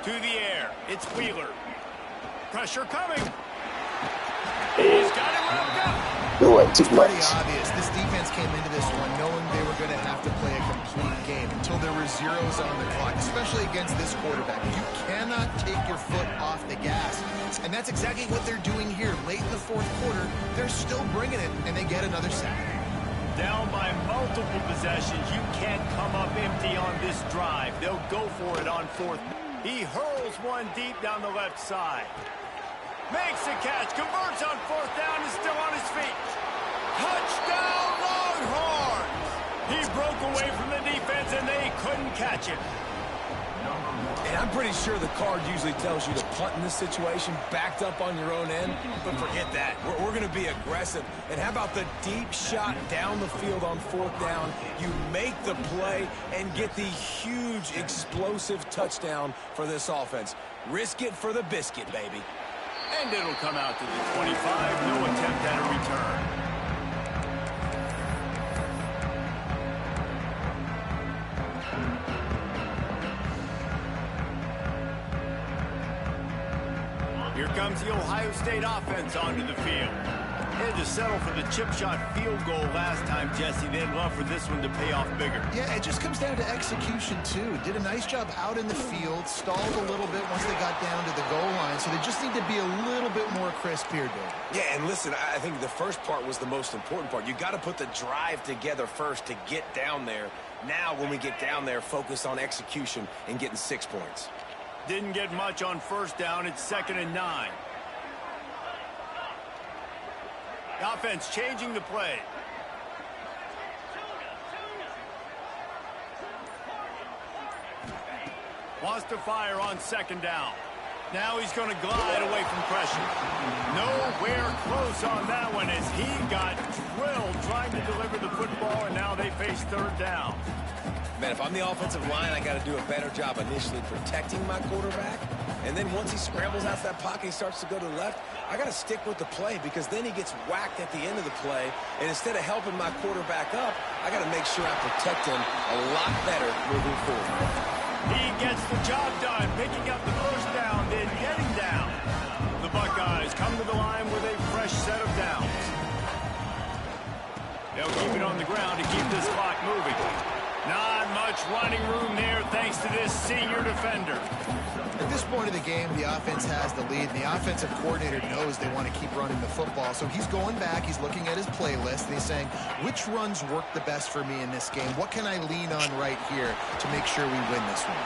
To the air. It's Wheeler. Pressure coming. He's got it wrapped up. It's pretty obvious. This defense came into this one knowing they were going to have to play a complete game until there were zeros on the clock, especially against this quarterback. You cannot take your foot off the gas. And that's exactly what they're doing here. Late in the fourth quarter, they're still bringing it, and they get another sack. Down by multiple possessions. You can't come up empty on this drive. They'll go for it on fourth. He hurls one deep down the left side. Makes the catch, converts on fourth down, is still on his feet. Touchdown, Longhorns! He broke away from the defense, and they couldn't catch him. And I'm pretty sure the card usually tells you to punt in this situation, backed up on your own end, but forget that. We're going to be aggressive. And how about the deep shot down the field on fourth down? You make the play and get the huge, explosive touchdown for this offense. Risk it for the biscuit, baby. And it'll come out to the 25. No attempt at a return. Here comes the Ohio State offense onto the field. They had to settle for the chip shot field goal last time, Jesse. They'd love for this one to pay off bigger. Yeah, it just comes down to execution, too. Did a nice job out in the field, stalled a little bit once they got down to the goal line, so they just need to be a little bit more crisp here, Dave. Yeah, and listen, I think the first part was the most important part. You got to put the drive together first to get down there. Now, when we get down there, focus on execution and getting 6 points. Didn't get much on first down. It's 2nd and 9. The offense changing the play. Wants to fire on 2nd down. Now he's going to glide away from pressure. Nowhere close on that one as he got drilled trying to deliver the football, and now they face 3rd down. Man, if I'm the offensive line, I got to do a better job initially protecting my quarterback. And then once he scrambles out that pocket, he starts to go to the left, I got to stick with the play because then he gets whacked at the end of the play. And instead of helping my quarterback up, I got to make sure I protect him a lot better moving forward. He gets the job done, picking up the first down, then getting down. The Buckeyes come to the line with a fresh set of downs. They'll keep it on the ground to keep this clock moving. Not much running room there thanks to this senior defender. At this point of the game, the offense has the lead, and the offensive coordinator knows they want to keep running the football. So he's going back, he's looking at his playlist, and he's saying, which runs work the best for me in this game? What can I lean on right here to make sure we win this one?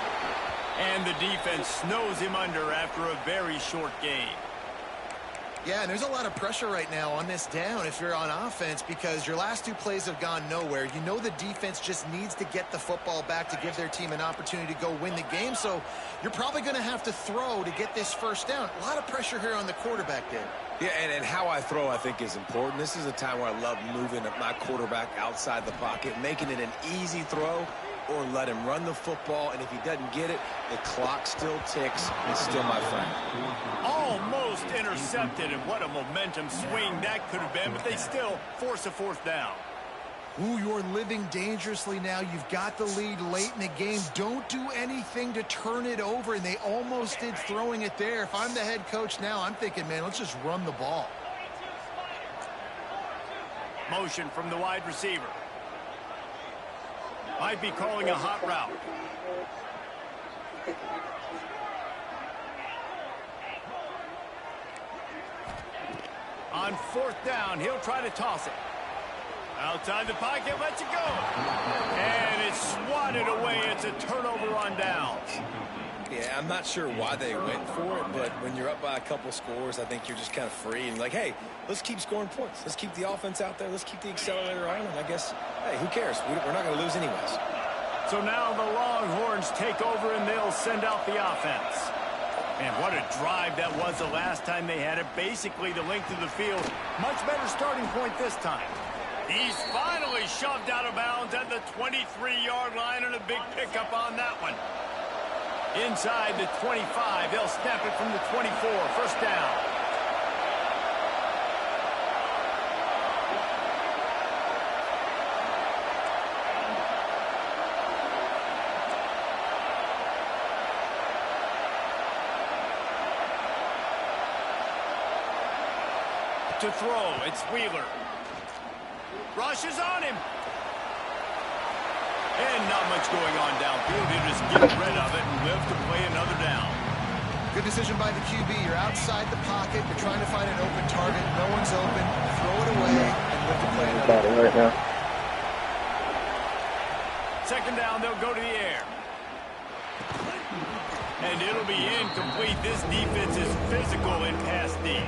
And the defense snows him under after a very short game. Yeah, and there's a lot of pressure right now on this down if you're on offense because your last 2 plays have gone nowhere. You know the defense just needs to get the football back to give their team an opportunity to go win the game, so you're probably going to have to throw to get this first down. A lot of pressure here on the quarterback, Dave. Yeah, and how I throw, I think, is important. This is a time where I love moving my quarterback outside the pocket, making it an easy throw, or let him run the football, and if he doesn't get it, the clock still ticks. It's still my friend. Almost intercepted, and what a momentum swing that could have been, but they still force a 4th down. Ooh, you're living dangerously now. You've got the lead late in the game. Don't do anything to turn it over, and they almost did throwing it there. If I'm the head coach now, I'm thinking, man, let's just run the ball. Motion from the wide receiver. Might be calling a hot route. On 4th down, he'll try to toss it. Outside the pocket, lets it go. And it's swatted away. It's a turnover on downs. Yeah, I'm not sure why they went for it, but when you're up by a couple scores, I think you're just kind of free and like, hey, let's keep scoring points. Let's keep the offense out there. Let's keep the accelerator on, and I guess, hey, who cares? We're not going to lose anyways. So now the Longhorns take over, and they'll send out the offense. Man, what a drive that was the last time they had it. Basically the length of the field. Much better starting point this time. He's finally shoved out of bounds at the 23-yard line, and a big pickup on that one. Inside the 25, they'll snap it from the 24. First down. back to throw. It's Wheeler. Rushes on him. And not much going on downfield. He'll just get rid of it and live to play another down. Good decision by the QB. You're outside the pocket. You're trying to find an open target. No one's open. Throw it away and live to play another down. Right now. Second down, they'll go to the air. And it'll be incomplete. This defense is physical in pass D.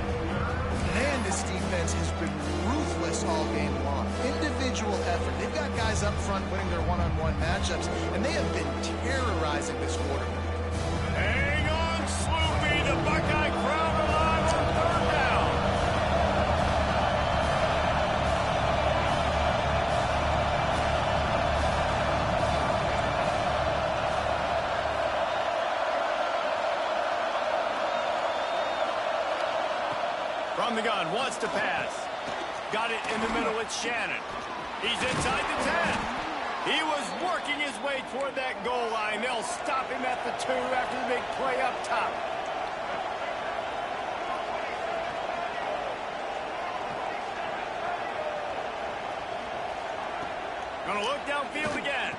Man, this defense has been ruthless all game long. Individual effort. They've got guys up front winning their one-on-one matchups, and they have been terrorizing this quarterback. Hang on, Sloopy. The Buckeye crowd alive on third down. From the gun, wants to pass. Got it in the middle, it's Shannon. He's inside the 10. He was working his way toward that goal line. They'll stop him at the 2 after the big play up top. Gonna look downfield again.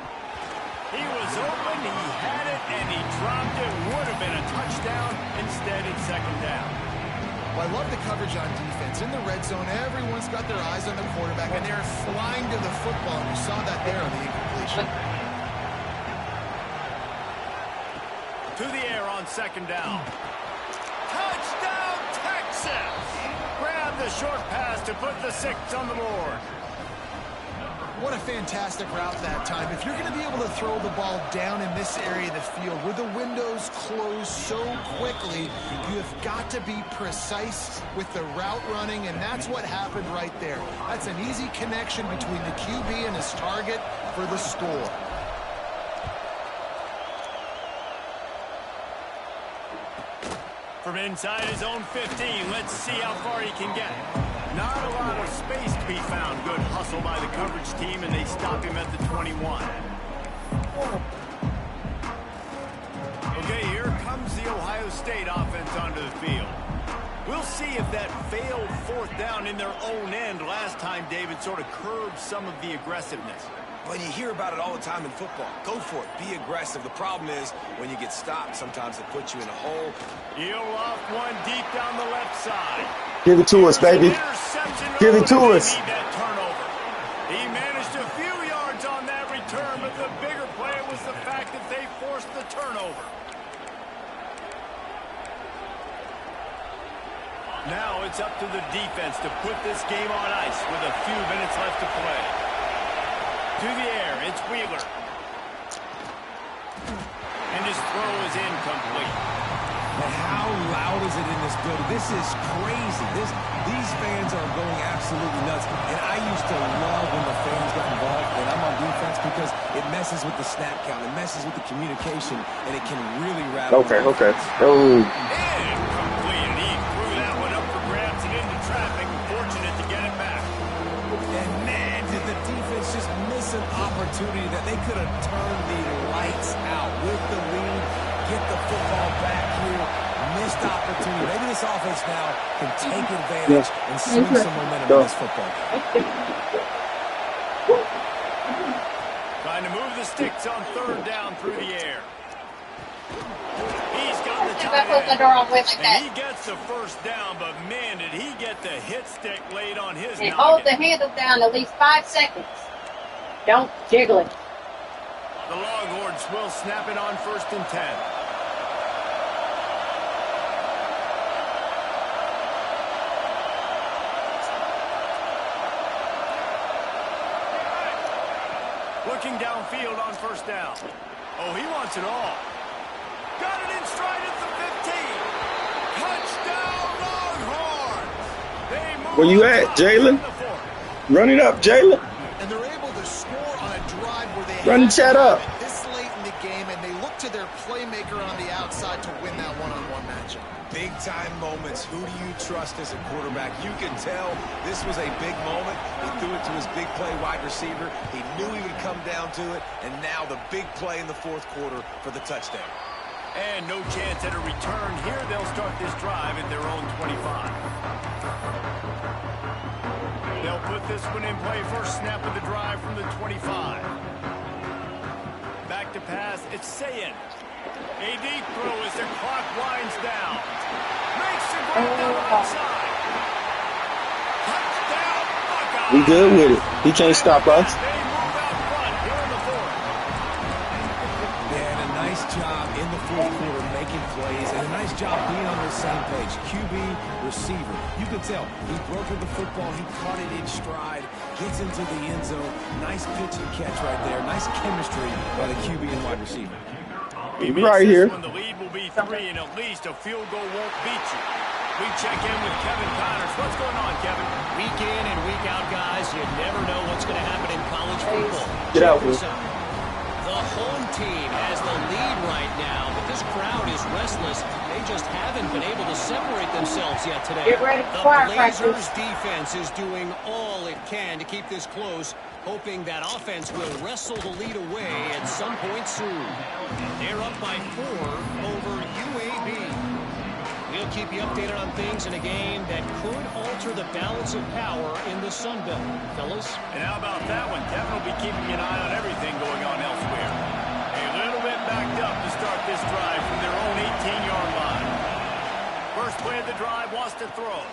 He was open, he had it, and he dropped it. Would have been a touchdown. Instead, it's second down. Well, I love the coverage on defense. In the red zone, everyone's got their eyes on the quarterback, and they're flying to the football. And you saw that there on the incompletion. To the air on second down. Touchdown, Texas! Grab the short pass to put the 6 on the board. What a fantastic route that time. If you're going to be able to throw the ball down in this area of the field where the windows close so quickly, you have got to be precise with the route running, and that's what happened right there. That's an easy connection between the QB and his target for the score. From inside his own 15, let's see how far he can get. Not a lot of space to be found. Good hustle by the coverage team, and they stop him at the 21. Okay, here comes the Ohio State offense onto the field. We'll see if that failed fourth down in their own end last time, David, sort of curbed some of the aggressiveness. Well, you hear about it all the time in football. Go for it. Be aggressive. The problem is when you get stopped, sometimes it puts you in a hole. He'll off one deep down the left side. Give it to us, baby. Give it to us. He managed a few yards on that return, but the bigger play was the fact that they forced the turnover. Now it's up to the defense to put this game on ice with a few minutes left to play. To the air, it's Wheeler. And his throw is incomplete. And how loud is it in this building? This is crazy. These fans are going absolutely nuts. And I used to love when the fans got involved when I'm on defense because it messes with the snap count. It messes with the communication, and it can really rattle. Okay. Incomplete. Oh. He threw that one up for grabs and into traffic. Fortunate to get it back. And man, did the defense just miss an opportunity that they could have turned the lights out with the lead. Get the football back here. Missed opportunity. Maybe this offense now can take advantage and swing some momentum in this football game. Trying to move the sticks on third down through the air. He's got the tight end. And he gets the first down, but man, did he get the hit stick laid on his noggin. Hold the handle down at least 5 seconds. Don't jiggle it. The Longhorns will snap it on 1st and 10. Looking downfield on 1st down. Oh, he wants it all. Got it in stride at the 15. Touchdown, Longhorns! Where you at, Jalen? Run it up, Jalen. And they're able to score on a drive where they Run the chat up. This late in the game, and they look to their playmaker on the outside to win that one-on-one matchup. Big-time moments. Who do you trust as a quarterback? You can tell this was a big moment. He threw it to his big play wide receiver. He knew he would come down to it, and now the big play in the 4th quarter for the touchdown. And no chance at a return here. They'll start this drive at their own 25. They'll put this one in play first snap of the drive from the 25. Back to pass, it's Sayin. A deep throw as the clock winds down. Makes the grab down the right side. Touchdown, Buckeyes. We good with it. He can't stop us. They move out front here in the fourth. Yeah, and a nice job in the fourth quarter making plays, and a nice job being on the same page. QB, receiver. You could tell he broke with the football. He caught it in stride, gets into the end zone. Nice pitch and catch right there. Nice chemistry by the QB and wide receiver. He Right here. One, the lead will be 3, and at least a field goal won't beat you. We check in with Kevin Connors. What's going on, Kevin? Week in and week out, guys, you never know what's going to happen in college football. Get out, Check this out. The home team has the lead right now, but this crowd is restless. They just haven't been able to separate themselves yet today. Get ready The for choir Blazers practice. defense is doing all it can to keep this close, hoping that offense will wrestle the lead away at some point soon. They're up by 4 over UAB. We'll keep you updated on things in a game that could alter the balance of power in the Sun Belt, fellas. And how about that one? Kevin will be keeping an eye on everything going on elsewhere. A little bit backed up to start this drive from their own 18-yard line. First play of the drive wants to throw.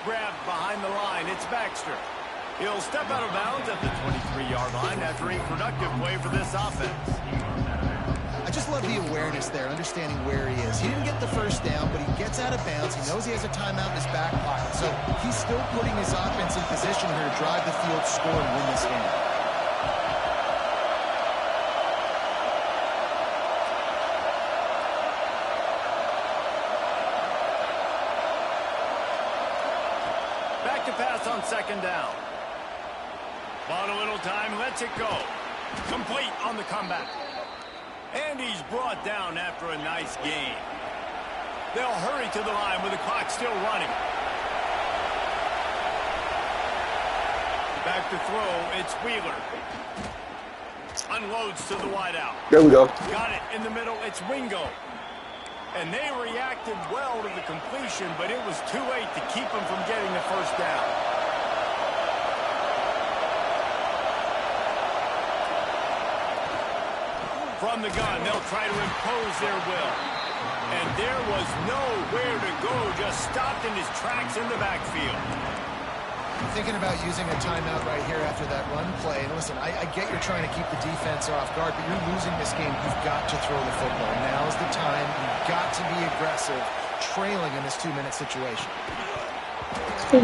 Grabbed behind the line. It's Baxter. He'll step out of bounds at the 23-yard line after a productive play for this offense. I just love the awareness there, understanding where he is. He didn't get the first down, but he gets out of bounds. He knows he has a timeout in his back pocket. So he's still putting his offense in position here to drive the field, score, and win this game. Back to pass on second down. Bought a little time, lets it go. Complete on the comeback. And he's brought down after a nice gain. They'll hurry to the line with the clock still running. Back to throw, it's Wheeler. Unloads to the wideout. There we go. Got it in the middle, it's Wingo. And they reacted well to the completion, but it was too late to keep them from getting the first down. From the gun, they'll try to impose their will. And there was nowhere to go, just stopped in his tracks in the backfield. Thinking about using a timeout right here after that run play. And listen, I get you're trying to keep the defense off guard, but you're losing this game. You've got to throw the football. Now's the time. You've got to be aggressive, trailing in this 2-minute situation. Big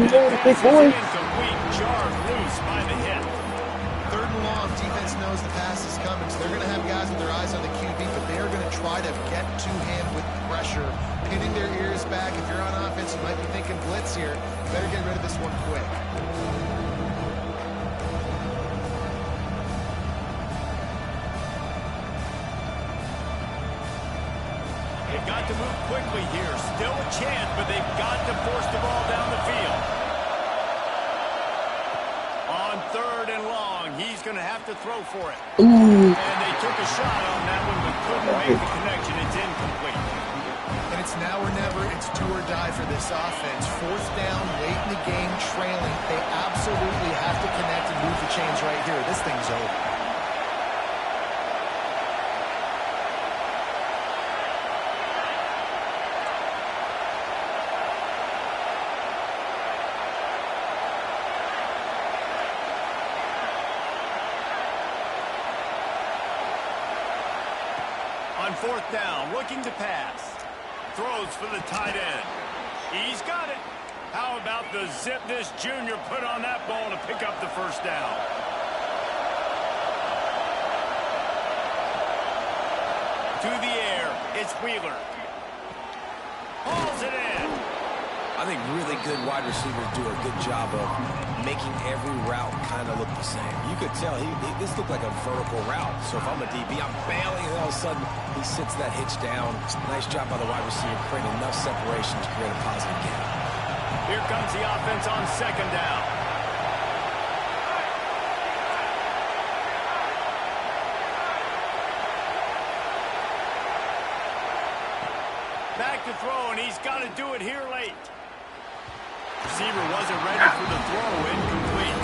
boy. Incomplete, jarred loose by the hit. 3rd and long, defense knows the pass is coming, so they're going to have guys with their eyes on the QB, but they're going to try to get to him with pressure, pinning their ears back. If you're on offense, you might be thinking blitz here. You better get rid of this one quick. They've got to move quickly here. Still a chance, but they've got to force the ball down the field. On 3rd and long, he's going to have to throw for it. Ooh. And they took a shot on that one, but couldn't make the connection. It's incomplete. And it's now or never. It's do or die for this offense. 4th down, late in the game, trailing. They absolutely have to connect and move the chains right here. This thing's over. On 4th down, looking to pass. Throws for the tight end. He's got it. How about the zip this junior put on that ball to pick up the first down? To the air, it's Wheeler. Hauls it in. I think really good wide receivers do a good job of making every route kind of look the same. You could tell this looked like a vertical route. So if I'm a DB, I'm bailing, and all of a sudden he sits that hitch down. Nice job by the wide receiver, creating enough separation to create a positive gain. Here comes the offense on 2nd down. Back to throw, and he's got to do it here late. Receiver wasn't ready for the throw, incomplete.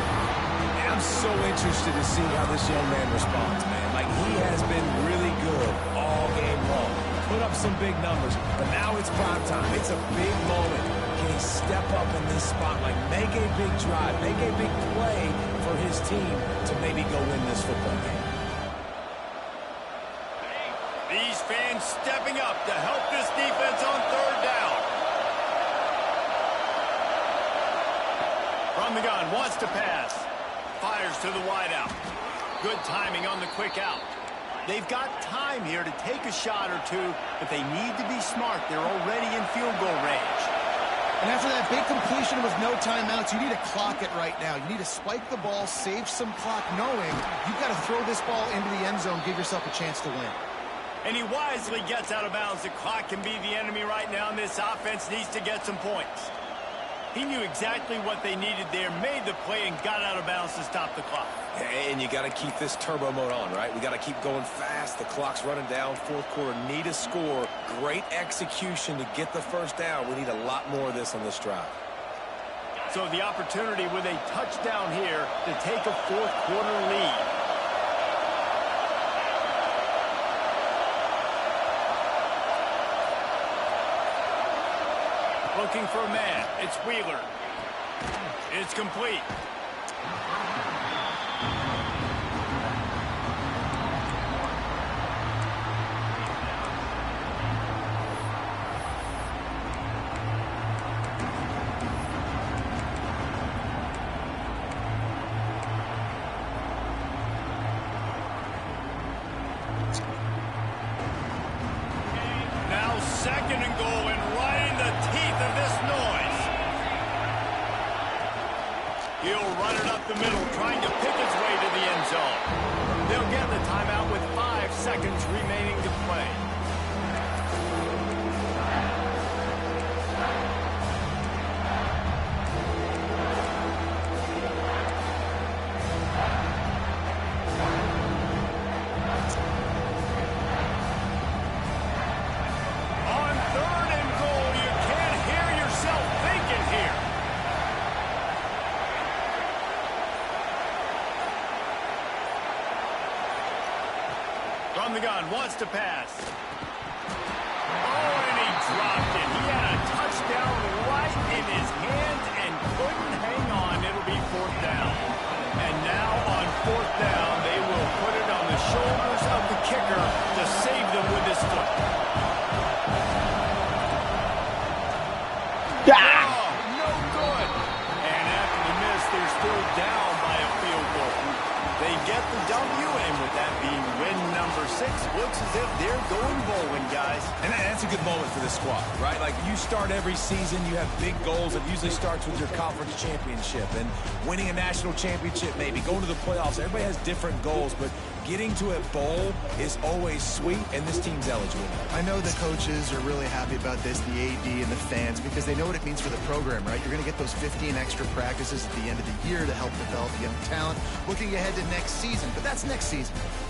interested to see how this young man responds, man. Like, he has been really good all game long. Put up some big numbers, but now it's prime time. It's a big moment. Can he step up in this spot, like make a big drive, make a big play for his team to maybe go win this football game? These fans stepping up to help this defense on third down. From the gun, wants to pass. Fires to the wideout. Good timing on the quick out. They've got time here to take a shot or two, but they need to be smart. They're already in field goal range. And after that big completion with no timeouts, you need to clock it right now. You need to spike the ball, save some clock, knowing you've got to throw this ball into the end zone, give yourself a chance to win. And he wisely gets out of bounds. The clock can be the enemy right now, and this offense needs to get some points. He knew exactly what they needed there, made the play, and got out of bounds to stop the clock. And you got to keep this turbo mode on, right? We got to keep going fast. The clock's running down. Fourth quarter, need a score. Great execution to get the first down. We need a lot more of this on this drive. So the opportunity with a touchdown here to take a fourth quarter lead. Looking for a man. It's Wheeler. It's complete. Now second and goal, and right in the teeth of this noise. He'll run it up the middle, trying to pick his way to the end zone. They'll get the timeout with 5 seconds remaining to play. On third and goal, you can't hear yourself thinking here. From the gun, wants to pass. Oh, and he dropped it. He had a touchdown right in his hands and couldn't hang on. It'll be fourth down. And now on fourth down, they will put it on the shoulders of the kicker to save them with his foot. Oh, no good. And after the miss, they're still down by a field goal. They get the W, and with that being win number 6, looks as if they're going bowling, guys. And that's a good moment for this squad, right? Like, you start every season, you have big goals. It usually starts with your conference championship and winning a national championship, maybe going to the playoffs. Everybody has different goals, but getting to a bowl is always sweet, and this team's eligible. I know the coaches are really happy about this, the AD and the fans, because they know what it means for the program, right? You're going to get those 15 extra practices at the end of the year to help develop young talent, looking ahead to next season. But that's next season.